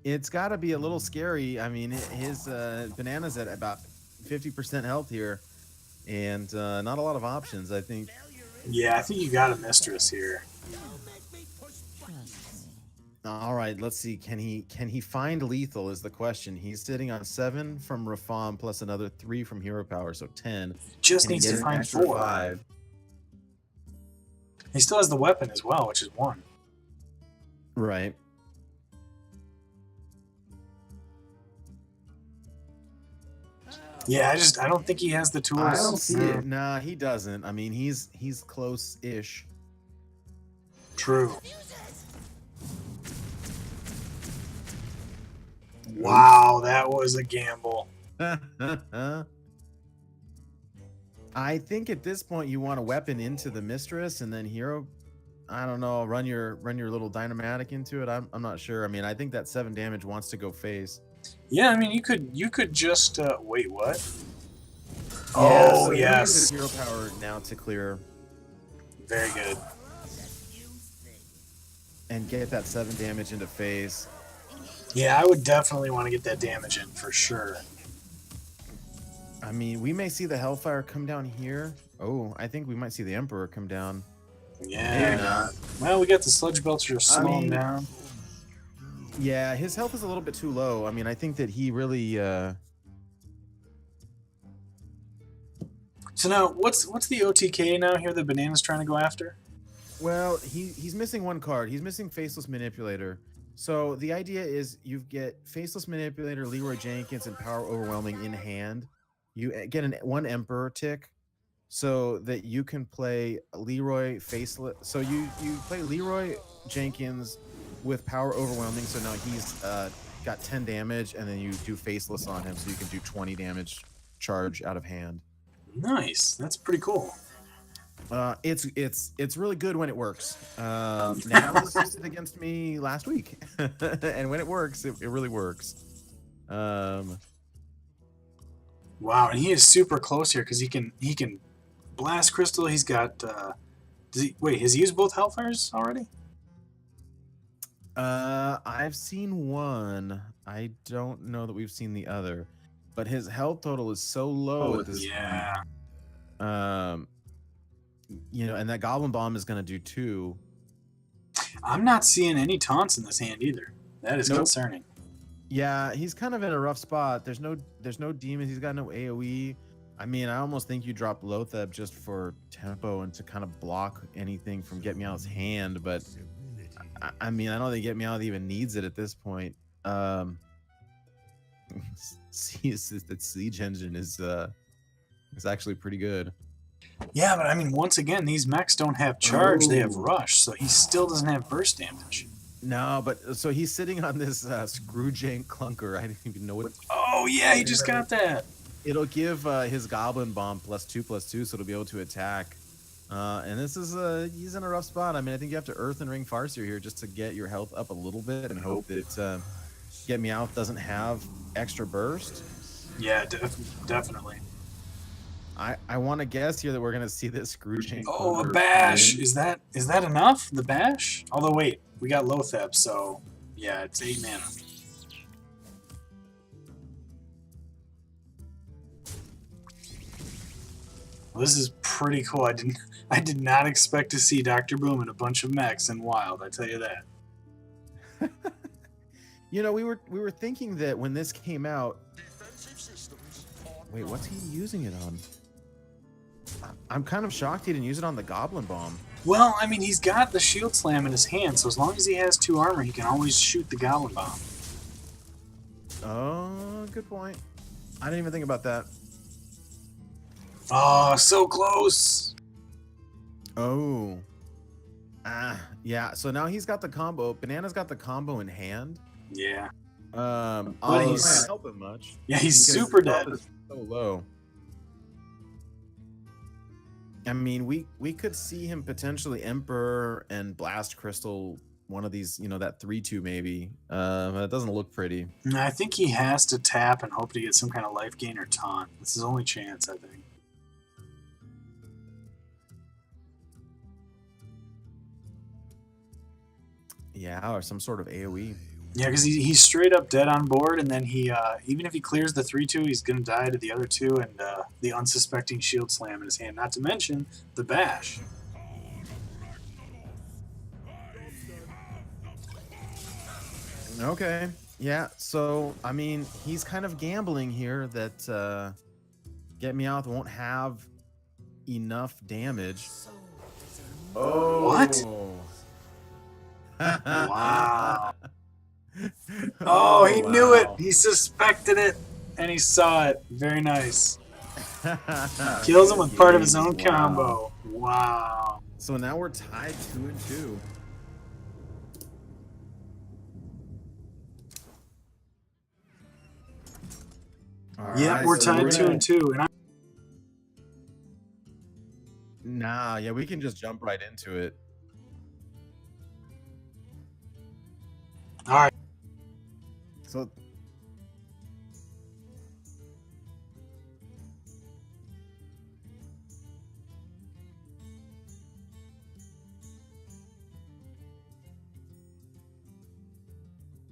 it's got to be a little scary. I mean, his Banana's at about 50% health here, and not a lot of options, I think. Yeah, I think you got a Mistress here. All right, let's see. Can he find lethal is the question. He's sitting on 7 from Rafam plus another 3 from Hero Power, so 10. Just Can he needs get to an find extra 4. 5? He still has the weapon as well, which is 1. Right. Yeah, I don't think he has the tools. I don't see it. Nah, he doesn't. I mean, he's close-ish. True. Wow, that was a gamble. I think at this point you want a weapon into the Mistress and then Hero. I don't know. Run your little Dynamatic into it. I'm not sure. I mean, I think that 7 damage wants to go face. Yeah, I mean, you could just wait. What? Yeah, Oh so yes, Hero Power now to clear very good. and get that 7 damage into phase. Yeah, I would definitely want to get that damage in for sure. I mean, we may see the Hellfire come down here. Oh, I think we might see the Emperor come down. Yeah. Maybe not. Well, we got the Sludge Belcher to slow him mean- down. Yeah, his health is a little bit too low. I mean, I think that he really. So now, what's the OTK now here that Banana's trying to go after? Well, he's missing 1 card. He's missing Faceless Manipulator. So the idea is you get Faceless Manipulator, Leroy Jenkins, and Power Overwhelming in hand. You get 1 Emperor tick, so that you can play Leroy Faceless. So you play Leroy Jenkins with Power Overwhelming. So now he's got 10 damage, and then you do Faceless on him, so you can do 20 damage charge out of hand. Nice, that's pretty cool. It's really good when it works. Natalis used it against me last week, and when it works, it really works. Wow, and he is super close here because he can blast crystal. He's got. Wait, has he used both Hellfires already? I've seen 1. I don't know that we've seen the other, but his health total is so low at this Yeah. point. You know, and that Goblin Bomb is going to do 2. I'm not seeing any taunts in this hand either. That is Nope. concerning. Yeah, he's kind of in a rough spot. There's no demons. He's got no AoE. I mean, I almost think you drop Lotheb just for tempo and to kind of block anything from GetMeowth's hand, but I mean, I don't think GetMeowth even needs it at this point. The siege engine is actually pretty good. Yeah, but I mean, once again, these mechs don't have charge; they have Oh. rush, so he still doesn't have burst damage. No, but so he's sitting on this Screwjank clunker. I don't even know what. Oh yeah, he just got that. It'll give his goblin bomb +2/+2, so it'll be able to attack. And this is he's in a rough spot. I mean, I think you have to Earth and Ring Farseer here just to get your health up a little bit and hope that GetMeowth doesn't have extra burst. Yeah, definitely. I want to guess here that we're gonna see this Screwjank. Oh, a bash! Is that enough? The bash? Although wait, we got Lotheb, so yeah, it's 8 mana. Well, this is pretty cool. I did not expect to see Dr. Boom and a bunch of mechs in Wild. I tell you that. You know, we were thinking that when this came out. Wait, what's he using it on? I'm kind of shocked he didn't use it on the Goblin Bomb. Well, I mean, he's got the Shield Slam in his hand, so as long as he has 2 armor, he can always shoot the Goblin Bomb. Oh, good point. I didn't even think about that. Oh, so close! Oh. Yeah, so now he's got the combo. Banana's got the combo in hand. Yeah. Although he's- it's not helping much. Yeah, he's because super his health dead. is so low. I mean, we could see him potentially Emperor and Blast Crystal one of these, you know, that 3/2 maybe. It doesn't look pretty. And I think he has to tap and hope to get some kind of life gain or taunt. It's his only chance, I think. Yeah, or some sort of AoE. Yeah, because he's straight up dead on board, and then he even if he clears the 3/2, he's gonna die to the other 2 and the unsuspecting shield slam in his hand. Not to mention the bash. Okay. Yeah, so I mean, he's kind of gambling here that GetMeowth won't have enough damage. Oh. What? Wow. Oh, he knew it. He suspected it, and he saw it. Very nice. Kills him with part of his own combo. Wow. So now we're tied 2-2. Yeah, we're tied 2-2, and Nah, yeah, we can just jump right into it. all right. So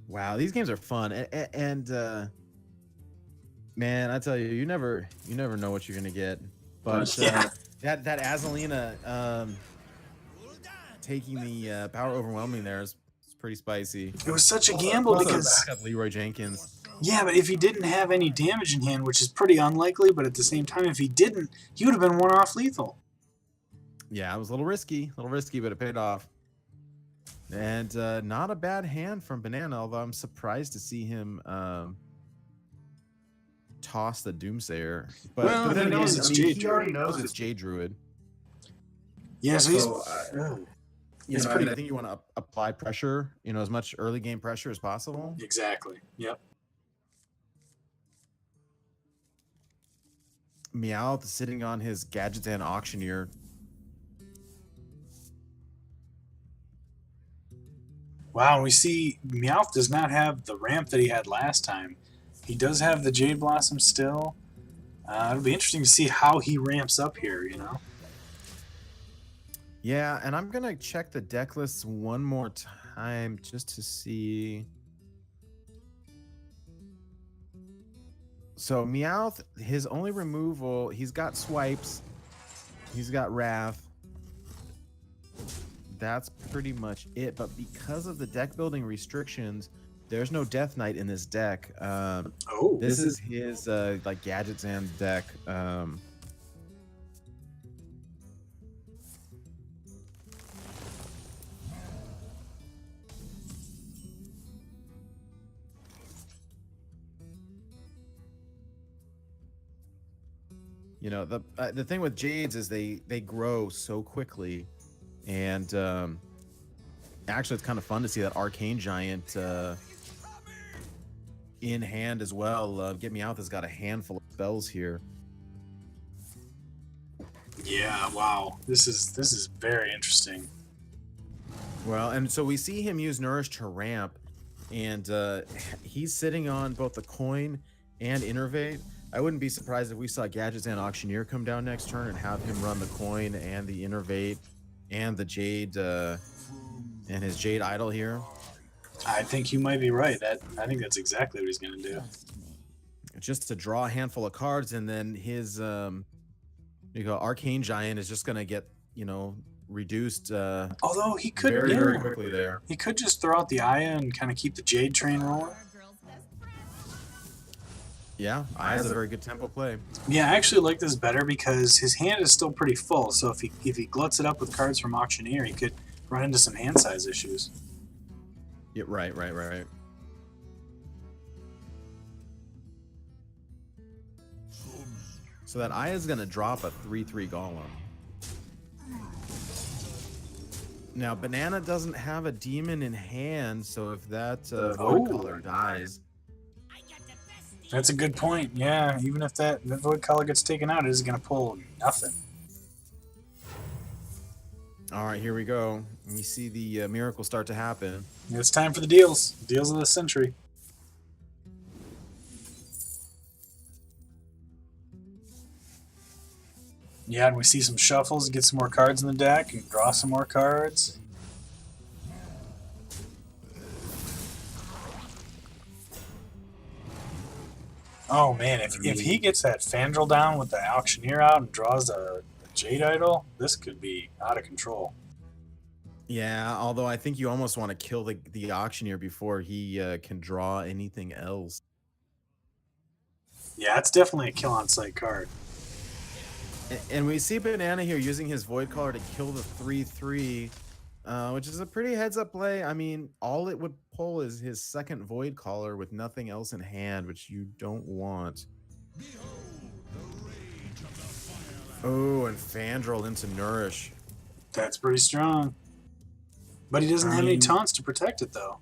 wow, these games are fun, and man, I tell you, you never know what you're gonna get. But Yeah. that Azalina taking the power overwhelming there is pretty spicy. It was such a gamble Also, because backup Leroy Jenkins. yeah, but if he didn't have any damage in hand, which is pretty unlikely, but at the same time, if he didn't, he would have been one off lethal. Yeah, it was a little risky, but it paid off. And not a bad hand from Banana, although I'm surprised to see him toss the Doomsayer. But, Well, but then he knows again, it's I mean, Jade he already Druid. knows it's Jade Druid. Yeah, so he's. It's pretty. I think you want to apply pressure, you know, as much early game pressure as possible. Exactly. Yep. Meowth sitting on his Gadgetzan Auctioneer. Wow, and we see Meowth does not have the ramp that he had last time. He does have the Jade Blossom still. It'll be interesting to see how he ramps up here, you know? Yeah, and I'm gonna check the deck lists one more time just to see. So Meowth, his only removal, he's got swipes, he's got Wrath. That's pretty much it. But because of the deck building restrictions, there's no Death Knight in this deck. This is his like Gadgetzan deck. You know, the thing with Jades is they grow so quickly, and actually it's kind of fun to see that Arcane Giant in hand as well. GetMeowth has got a handful of spells here. Yeah, wow. This is very interesting. Well, and so we see him use Nourish to ramp, and he's sitting on both the coin and Innervate. I wouldn't be surprised if we saw Gadgets and Auctioneer come down next turn and have him run the coin and the Innervate and the Jade and his Jade Idol here. I think you might be right. I think that's exactly what he's going to do. Just to draw a handful of cards, and then his Arcane Giant is just going to get, reduced Although he could, very quickly there. He could just throw out the Aya and kind of keep the Jade train rolling. Yeah, Aya's a very good tempo play. Yeah, I actually like this better because his hand is still pretty full. So if he gluts it up with cards from Auctioneer, he could run into some hand size issues. Yeah, right. So that Aya's gonna drop a 3/3 Golem. Now Banana doesn't have a demon in hand, so if that Void Color dies, That's a good point. Yeah, even if that Void Color gets taken out, it is going to pull nothing. all right, here we go. We see the miracle start to happen. It's time for the deals. Deals of the century. Yeah, and we see some shuffles, get some more cards in the deck, and draw some more cards. Oh man, if he gets that Fandral down with the Auctioneer out and draws a Jade Idol, this could be out of control. Yeah, although I think you almost want to kill the Auctioneer before he can draw anything else. Yeah, it's definitely a kill on sight card. And we see Banana here using his Void Collar to kill the 3/3, which is a pretty heads-up play. I mean, all it would pull is his second Void Collar with nothing else in hand, which you don't want. Oh, and Fandral into Nourish. That's pretty strong. But he doesn't have any taunts to protect it, though.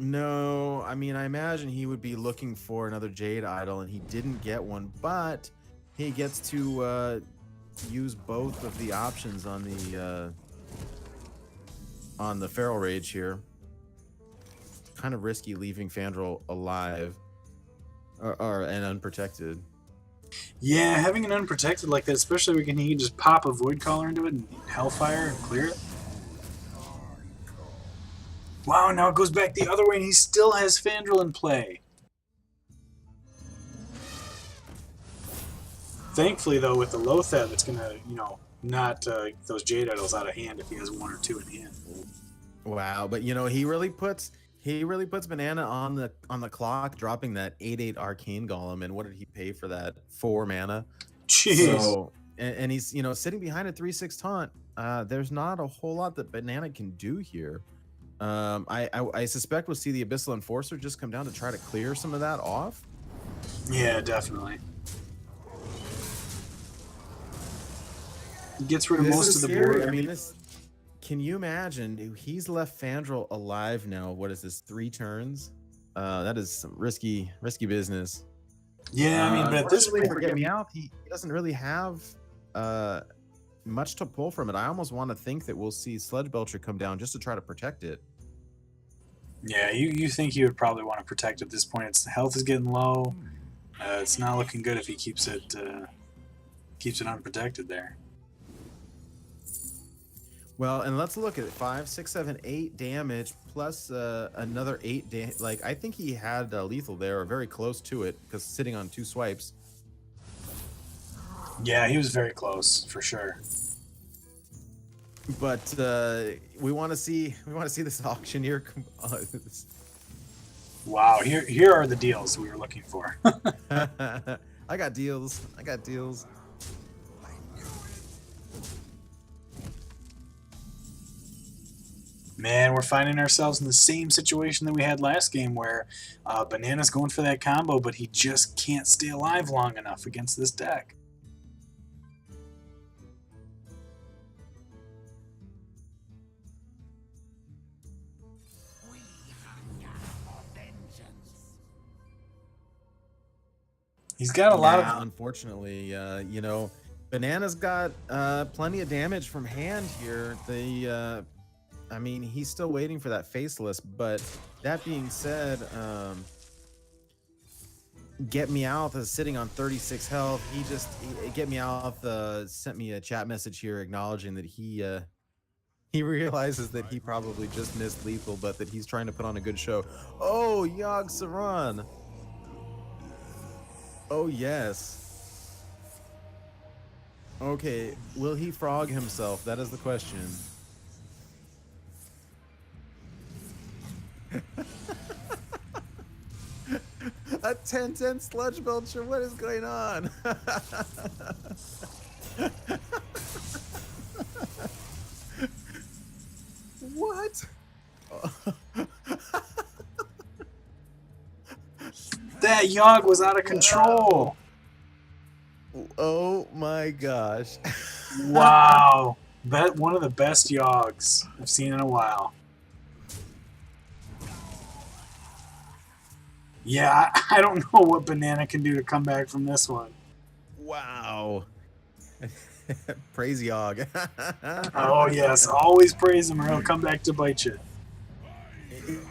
No, I mean, I imagine he would be looking for another Jade Idol, and he didn't get one, but he gets to use both of the options on the Feral Rage here. Kind of risky leaving Fandral alive and unprotected. Yeah, having it unprotected like that, especially when he can just pop a Void Collar into it and Hellfire and clear it. Wow, now it goes back the other way and he still has Fandral in play. Thankfully, though, with the Lothab, it's going to, not those Jade Idols out of hand if he has one or two in hand. Wow, but he really puts Banana on the clock, dropping that 8/8 Arcane Golem, and what did he pay for that? 4 mana. Jeez. So, and he's sitting behind a 3/6 taunt. There's not a whole lot that Banana can do here. I suspect we'll see the Abyssal Enforcer just come down to try to clear some of that off. Yeah, definitely. He gets rid of most of the board. I mean, can you imagine? He's left Fandral alive now. What is this? 3 turns? That is some risky business. Yeah, I mean, but at this point, for GetMeowth, he doesn't really have much to pull from it. I almost want to think that we'll see Sledge Belcher come down just to try to protect it. Yeah, you think he would probably want to protect at this point. Its health is getting low. It's not looking good if he keeps it unprotected there. Well, and let's look at it. 5, 6, 7, 8 damage plus another 8 damage. Like, I think he had lethal there, or very close to it, because sitting on 2 swipes. Yeah, he was very close for sure. But we want to see this Auctioneer. Wow, here are the deals we were looking for. I got deals. Man, we're finding ourselves in the same situation that we had last game where Banana's going for that combo, but he just can't stay alive long enough against this deck. He's got a lot Yeah, of. unfortunately, you know, Banana's got plenty of damage from hand here. I mean, he's still waiting for that faceless, but that being said, GetMeowth is sitting on 36 health. GetMeowth sent me a chat message here acknowledging that he realizes that he probably just missed lethal, but that he's trying to put on a good show. Oh, Yogg Saron. Oh, yes. Okay, will he frog himself? That is the question. A 10-10 sludge belcher. What is going on? What? That Yogg was out of control. Oh my gosh. Wow. One of the best Yoggs I've seen in a while. Yeah, I don't know what Banana can do to come back from this one. Wow. Praise Yogg. Oh, yes. Always praise him or he'll come back to bite you.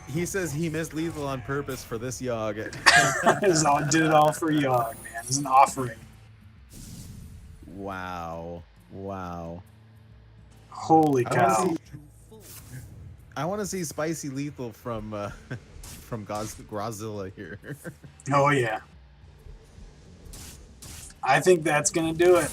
He says he missed lethal on purpose for this Yogg. Did it all for Yogg, man. It's an offering. Wow. Wow. Holy cow. I want to see spicy lethal from Grazilla here. Oh, yeah. I think that's going to do it.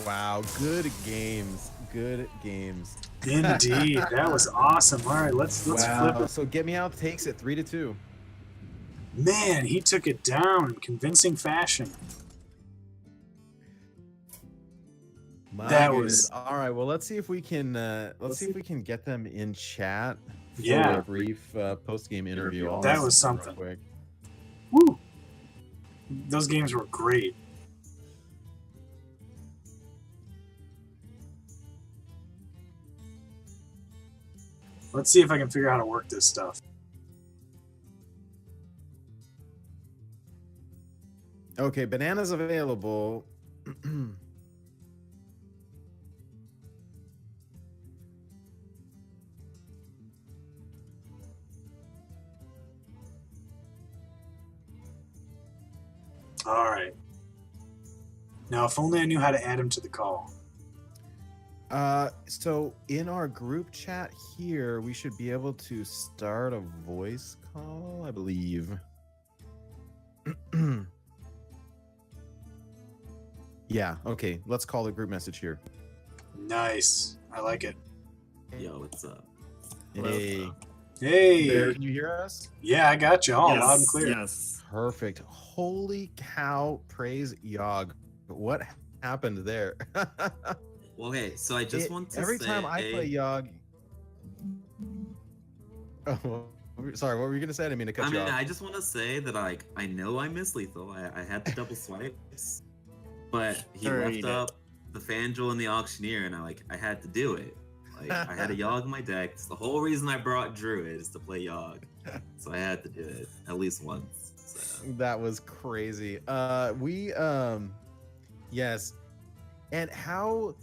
Wow, good games. Good games. Indeed. That was awesome. All right, let's flip it. So GetMeowth takes it 3-2. Man, he took it down in convincing fashion. That was all right. Well, let's see if we can get them in chat for Yeah. a brief post game interview. That was something. Real quick. Woo. Those games were great. Let's see if I can figure out how to work this stuff. Okay, Banana's available. All right. Now, if only I knew how to add him to the call. So in our group chat here, we should be able to start a voice call, I believe. Yeah, okay. Let's call the group message here. Nice. I like it. Yo, what's up? Hey. Hey. There, can you hear us? Yeah, I got you all loud and clear. Yes. Perfect. Holy cow, praise Yogg. What happened there? Well, hey, so I just want to every say... time I play Yogg... Oh, sorry, what were you going to say? I didn't mean to cut you off. I just want to say that I know I missed lethal. I had the double swipes, but he left up the Fangel and the Auctioneer, and I had to do it. Like, I had a Yogg in my deck. It's the whole reason I brought Druid is to play Yogg. So I had to do it at least once. So. That was crazy. Yes. And how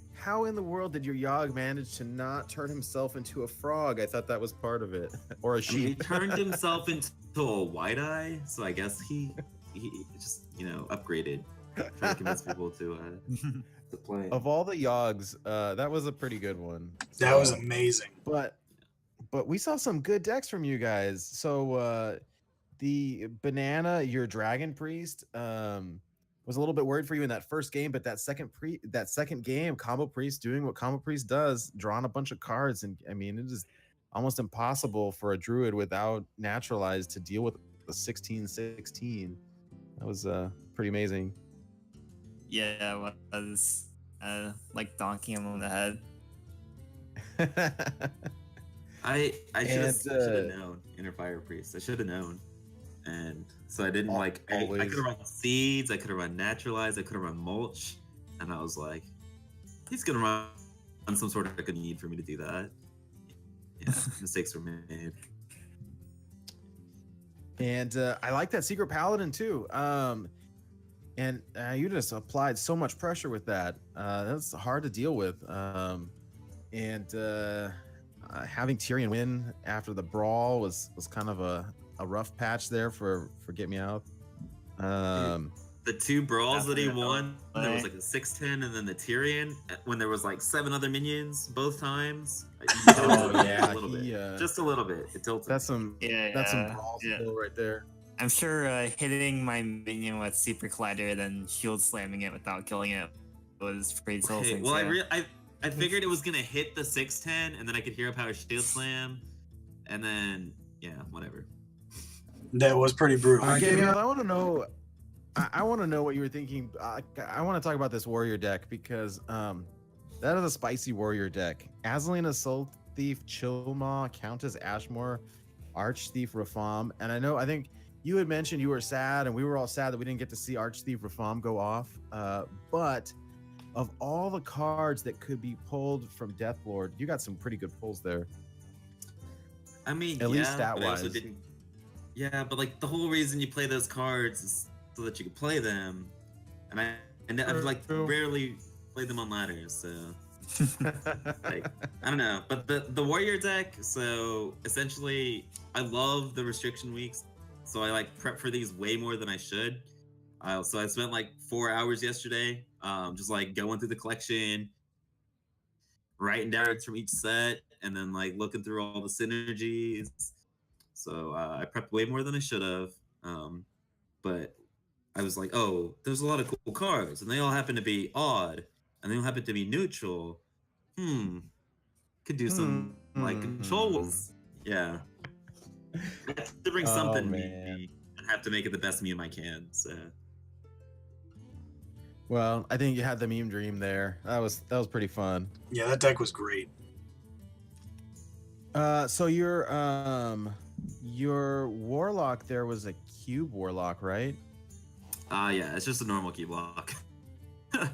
in the world did your Yogg manage to not turn himself into a frog? I thought that was part of it. Or a sheep. He turned himself into a white eye, so I guess he just, upgraded. Trying to convince people to play. Of all the Yoggs, that was a pretty good one. That was amazing. But we saw some good decks from you guys. So the Banana, your Dragon Priest, was a little bit worried for you in that first game, but that second game, Combo Priest doing what Combo Priest does, drawing a bunch of cards, and I mean, it is almost impossible for a Druid without Naturalized to deal with the 16/16. That was pretty amazing. Yeah, it was like donking him on the head. I should have known Inner Fire Priest. I should have known. And so I didn't I could have run Seeds, I could have run Naturalize, I could have run Mulch, and I was like, he's gonna run some sort of good need for me to do that. Yeah, mistakes were made. And I like that Secret Paladin too. And you just applied so much pressure with that. That's hard to deal with. And having Tyrion win after the brawl was kind of a rough patch there for GetMeowth. The two brawls that he Definitely. won, there was like a 610 and then the Tyrion when there was like 7 other minions both times. Oh, yeah, a little he, bit. Just a little bit. It tilted. That's some brawl skill right there. I'm sure hitting my minion with Super Collider, then shield slamming it without killing it was pretty Okay, tilting. well, so. I figured it was gonna hit the 610 and then I could hero power shield slam, and then yeah, whatever. That was pretty brutal. GetMeowth, I want to know. I want to know what you were thinking. I want to talk about this warrior deck because that is a spicy warrior deck. Azalina Soul Thief, Chilmaw, Countess Ashmore, Archthief Rafam, and I think you had mentioned you were sad, and we were all sad that we didn't get to see Archthief Rafam go off. But of all the cards that could be pulled from Deathlord, you got some pretty good pulls there. I mean, at least but I stat-wise. also didn't. Yeah, but like the whole reason you play those cards is so that you can play them, and I've like rarely played them on ladders, so like I don't know. But the warrior deck, so essentially, I love the restriction weeks, so I like prep for these way more than I should. So I spent like 4 hours yesterday, just like going through the collection, writing down from each set, and then like looking through all the synergies. So I prepped way more than I should have, but I was like, oh, there's a lot of cool cards, and they all happen to be odd, and they all happen to be neutral. Could do some like control wars. Yeah, I have to bring something meaty and have to make it the best meme I can. So. Well, I think you had the meme dream there. That was pretty fun. Yeah, that deck was great. So your warlock there was a cube warlock, right? Yeah, it's just a normal key block. I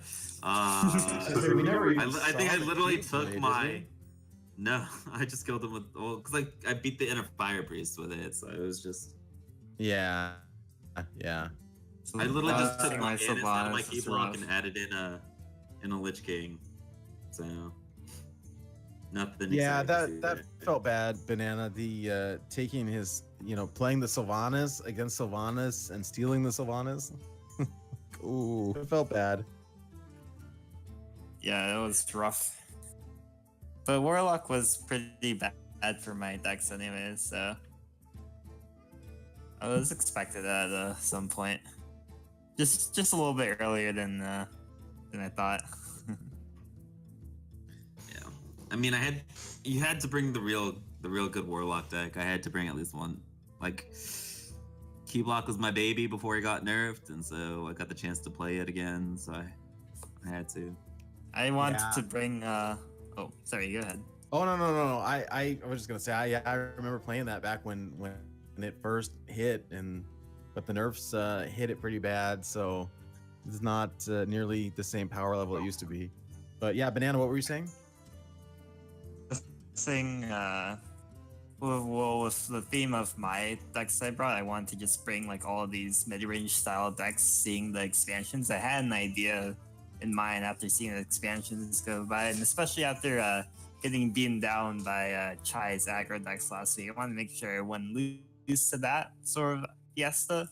think I literally took my. No, I just killed him with because like I beat the inner fire priest with it, so it was just. Yeah. I literally just took my Innis out of my key block and added in a Lich King, so nothing. Yeah, that felt bad, Banana. The taking his, playing the Sylvanas against Sylvanas and stealing the Sylvanas. Ooh, it felt bad. Yeah, it was rough. But Warlock was pretty bad for my decks anyways, so I was expected at some point. Just a little bit earlier than I thought. Yeah, I mean, you had to bring the real good Warlock deck. I had to bring at least one. Like, Keyblock was my baby before he got nerfed, and so I got the chance to play it again. So I had to. I wanted to bring. Oh, sorry. Go ahead. Oh no! I was just gonna say I remember playing that back when it first hit, but the nerfs hit it pretty bad, so it's not nearly the same power level it used to be. But yeah, Banana, what were you saying? Well, with the theme of my decks I brought, I wanted to just bring like all of these mid-range style decks, seeing the expansions. I had an idea in mind after seeing the expansions go by, and especially after getting beaten down by Chai's aggro decks last week. I wanted to make sure everyone lose to that sort of fiesta,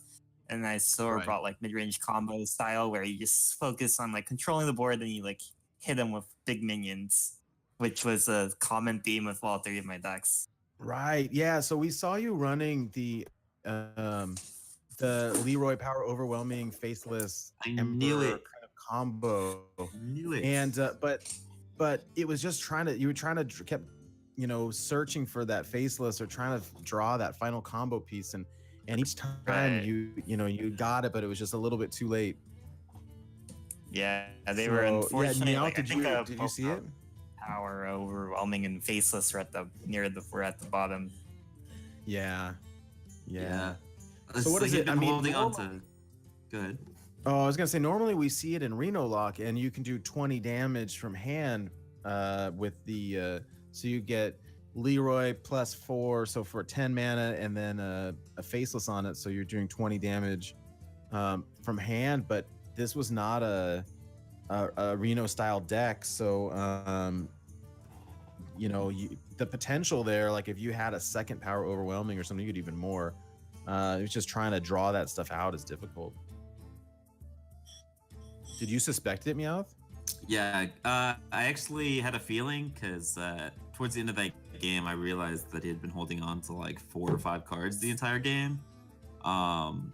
and I sort of brought like mid-range combo style where you just focus on like controlling the board and you like hit them with big minions, which was a common theme with all 3 of my decks. Right. Yeah. So we saw you running the Leroy Power Overwhelming Faceless Emperor kind of combo. I knew it. And but it was just you were trying to kept searching for that Faceless or trying to draw that final combo piece, and each time you got it, but it was just a little bit too late. Yeah, they were unfortunately. Yeah, did you see it? Power Overwhelming and Faceless were at the bottom. Yeah. So what is it? I mean, holding on to. Go ahead. Oh, I was gonna say normally we see it in Reno Lock, and you can do 20 damage from hand with the so you get Leroy +4, so for 10 mana, and then a faceless on it, so you're doing 20 damage from hand. But this was not a Reno style deck, so the potential there, like if you had a second power overwhelming or something, you could even more. It's just trying to draw that stuff out is difficult. Did you suspect it, Meowth? Yeah, I actually had a feeling because towards the end of that game, I realized that he had been holding on to like 4 or 5 cards the entire game. And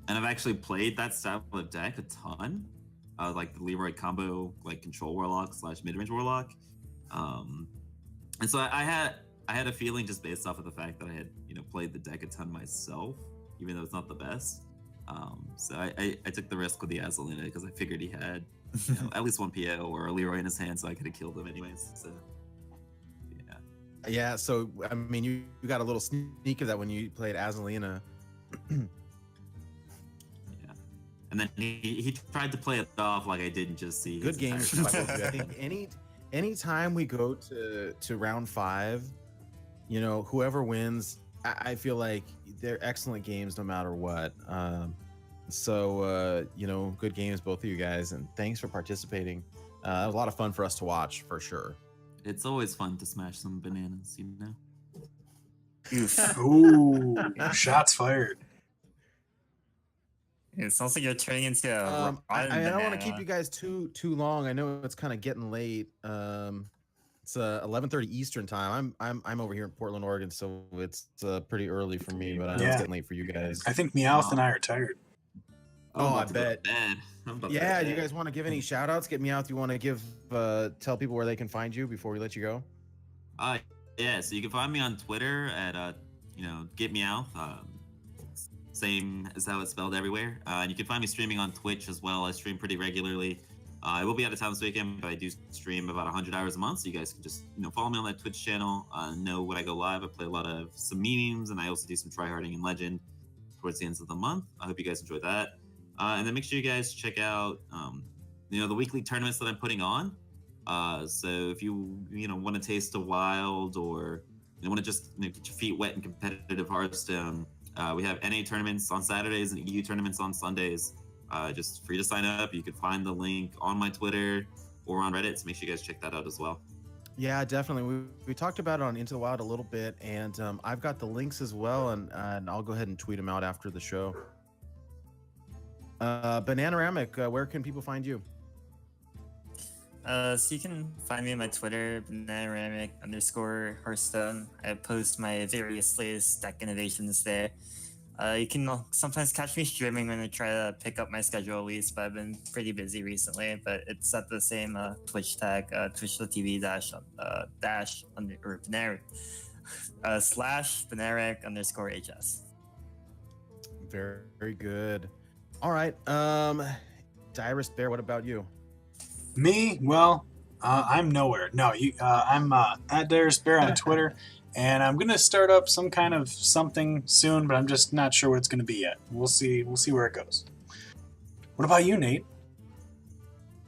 I've actually played that style of deck a ton, like the Leroy combo, like Control Warlock / Midrange Warlock. And so I had a feeling just based off of the fact that I had played the deck a ton myself, even though it's not the best. So I took the risk with the Azalina because I figured he had at least one PO or a Leroy in his hand, so I could have killed him anyways. So yeah. So I mean, you got a little sneak of that when you played Azalina. Yeah, and then he tried to play it off like I didn't just see. Good games. I think any time we go to round 5, whoever wins, I feel like they're excellent games no matter what. So good games, both of you guys, and thanks for participating. It was a lot of fun for us to watch, for sure. It's always fun to smash some bananas, Ooh, shots fired. It sounds like you're turning into a I rotten don't want to banana. keep you guys too long. I know it's kind of getting late. It's 11:30 Eastern time. I'm over here in Portland, Oregon, so it's pretty early for me. But I know it's getting late for you guys. I think Meowth and I are tired. Oh, I bet. Yeah, you guys want to give any shout outs? Get me out. You want to give tell people where they can find you before we let you go? Yeah, so you can find me on Twitter at GetMeowth, same as how it's spelled everywhere. And you can find me streaming on Twitch as well. I stream pretty regularly. I will be out of town this weekend, but I do stream about 100 hours a month, so you guys can just follow me on that Twitch channel. Know when I go live. I play a lot of some memes, and I also do some tryharding in Legend towards the end of the month. I hope you guys enjoy that. And then make sure you guys check out the weekly tournaments that I'm putting on. So if you want to taste a wild, or you want to just get your feet wet in competitive Hearthstone, we have NA tournaments on Saturdays and EU tournaments on Sundays. Just free to sign up. You can find the link on my Twitter or on Reddit, so make sure you guys check that out as well. Yeah, definitely. We talked about it on Into the Wild a little bit, and I've got the links as well, and I'll go ahead and tweet them out after the show. Bananaramic, where can people find you? So you can find me on my Twitter, Bananaramic_Hearthstone. I post my various latest deck innovations there. You can sometimes catch me streaming when I try to pick up my schedule at least, but I've been pretty busy recently. But it's at the same Twitch tag, twitch.tv /Bananaric_HS. Very, very good. All right. Direst Bear, what about you? Me? Well, I'm nowhere. No, I'm at Darius Bear on Twitter, and I'm gonna start up some kind of something soon, but I'm just not sure what it's gonna be yet. We'll see where it goes. What about you, Nate?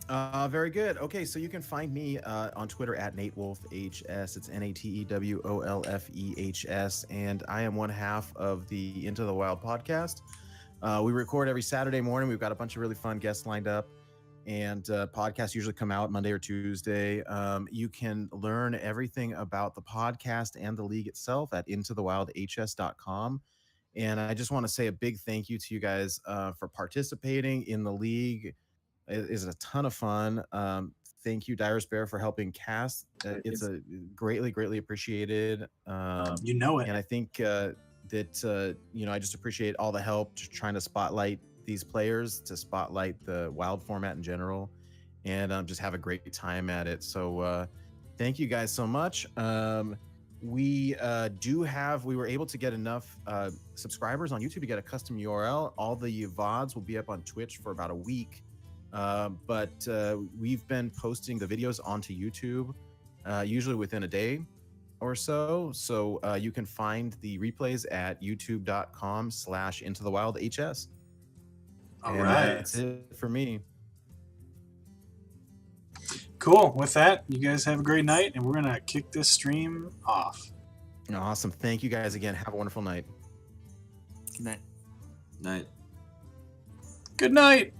Very good. Okay, so you can find me on Twitter at NateWolfHS. It's NateWolfEHS, and I am one half of the Into the Wild podcast. We record every Saturday morning. We've got a bunch of really fun guests lined up, and podcasts usually come out Monday or Tuesday. You can learn everything about the podcast and the league itself at intothewildhs.com. And I just want to say a big thank you to you guys for participating in the league. It is a ton of fun. Thank you, Direst Bear, for helping cast. It's a greatly appreciated. You know it. And I think that I just appreciate all the help trying to spotlight these players, to spotlight the wild format in general, and just have a great time at it. So thank you guys so much. We were able to get enough subscribers on YouTube to get a custom URL. All the VODs will be up on Twitch for about a week. But we've been posting the videos onto YouTube usually within a day or so. So you can find the replays at youtube.com/intothewildhs. All and right. That's it for me. Cool. With that, you guys have a great night, and we're going to kick this stream off. Awesome. Thank you guys again. Have a wonderful night. Good night. Night. Good night.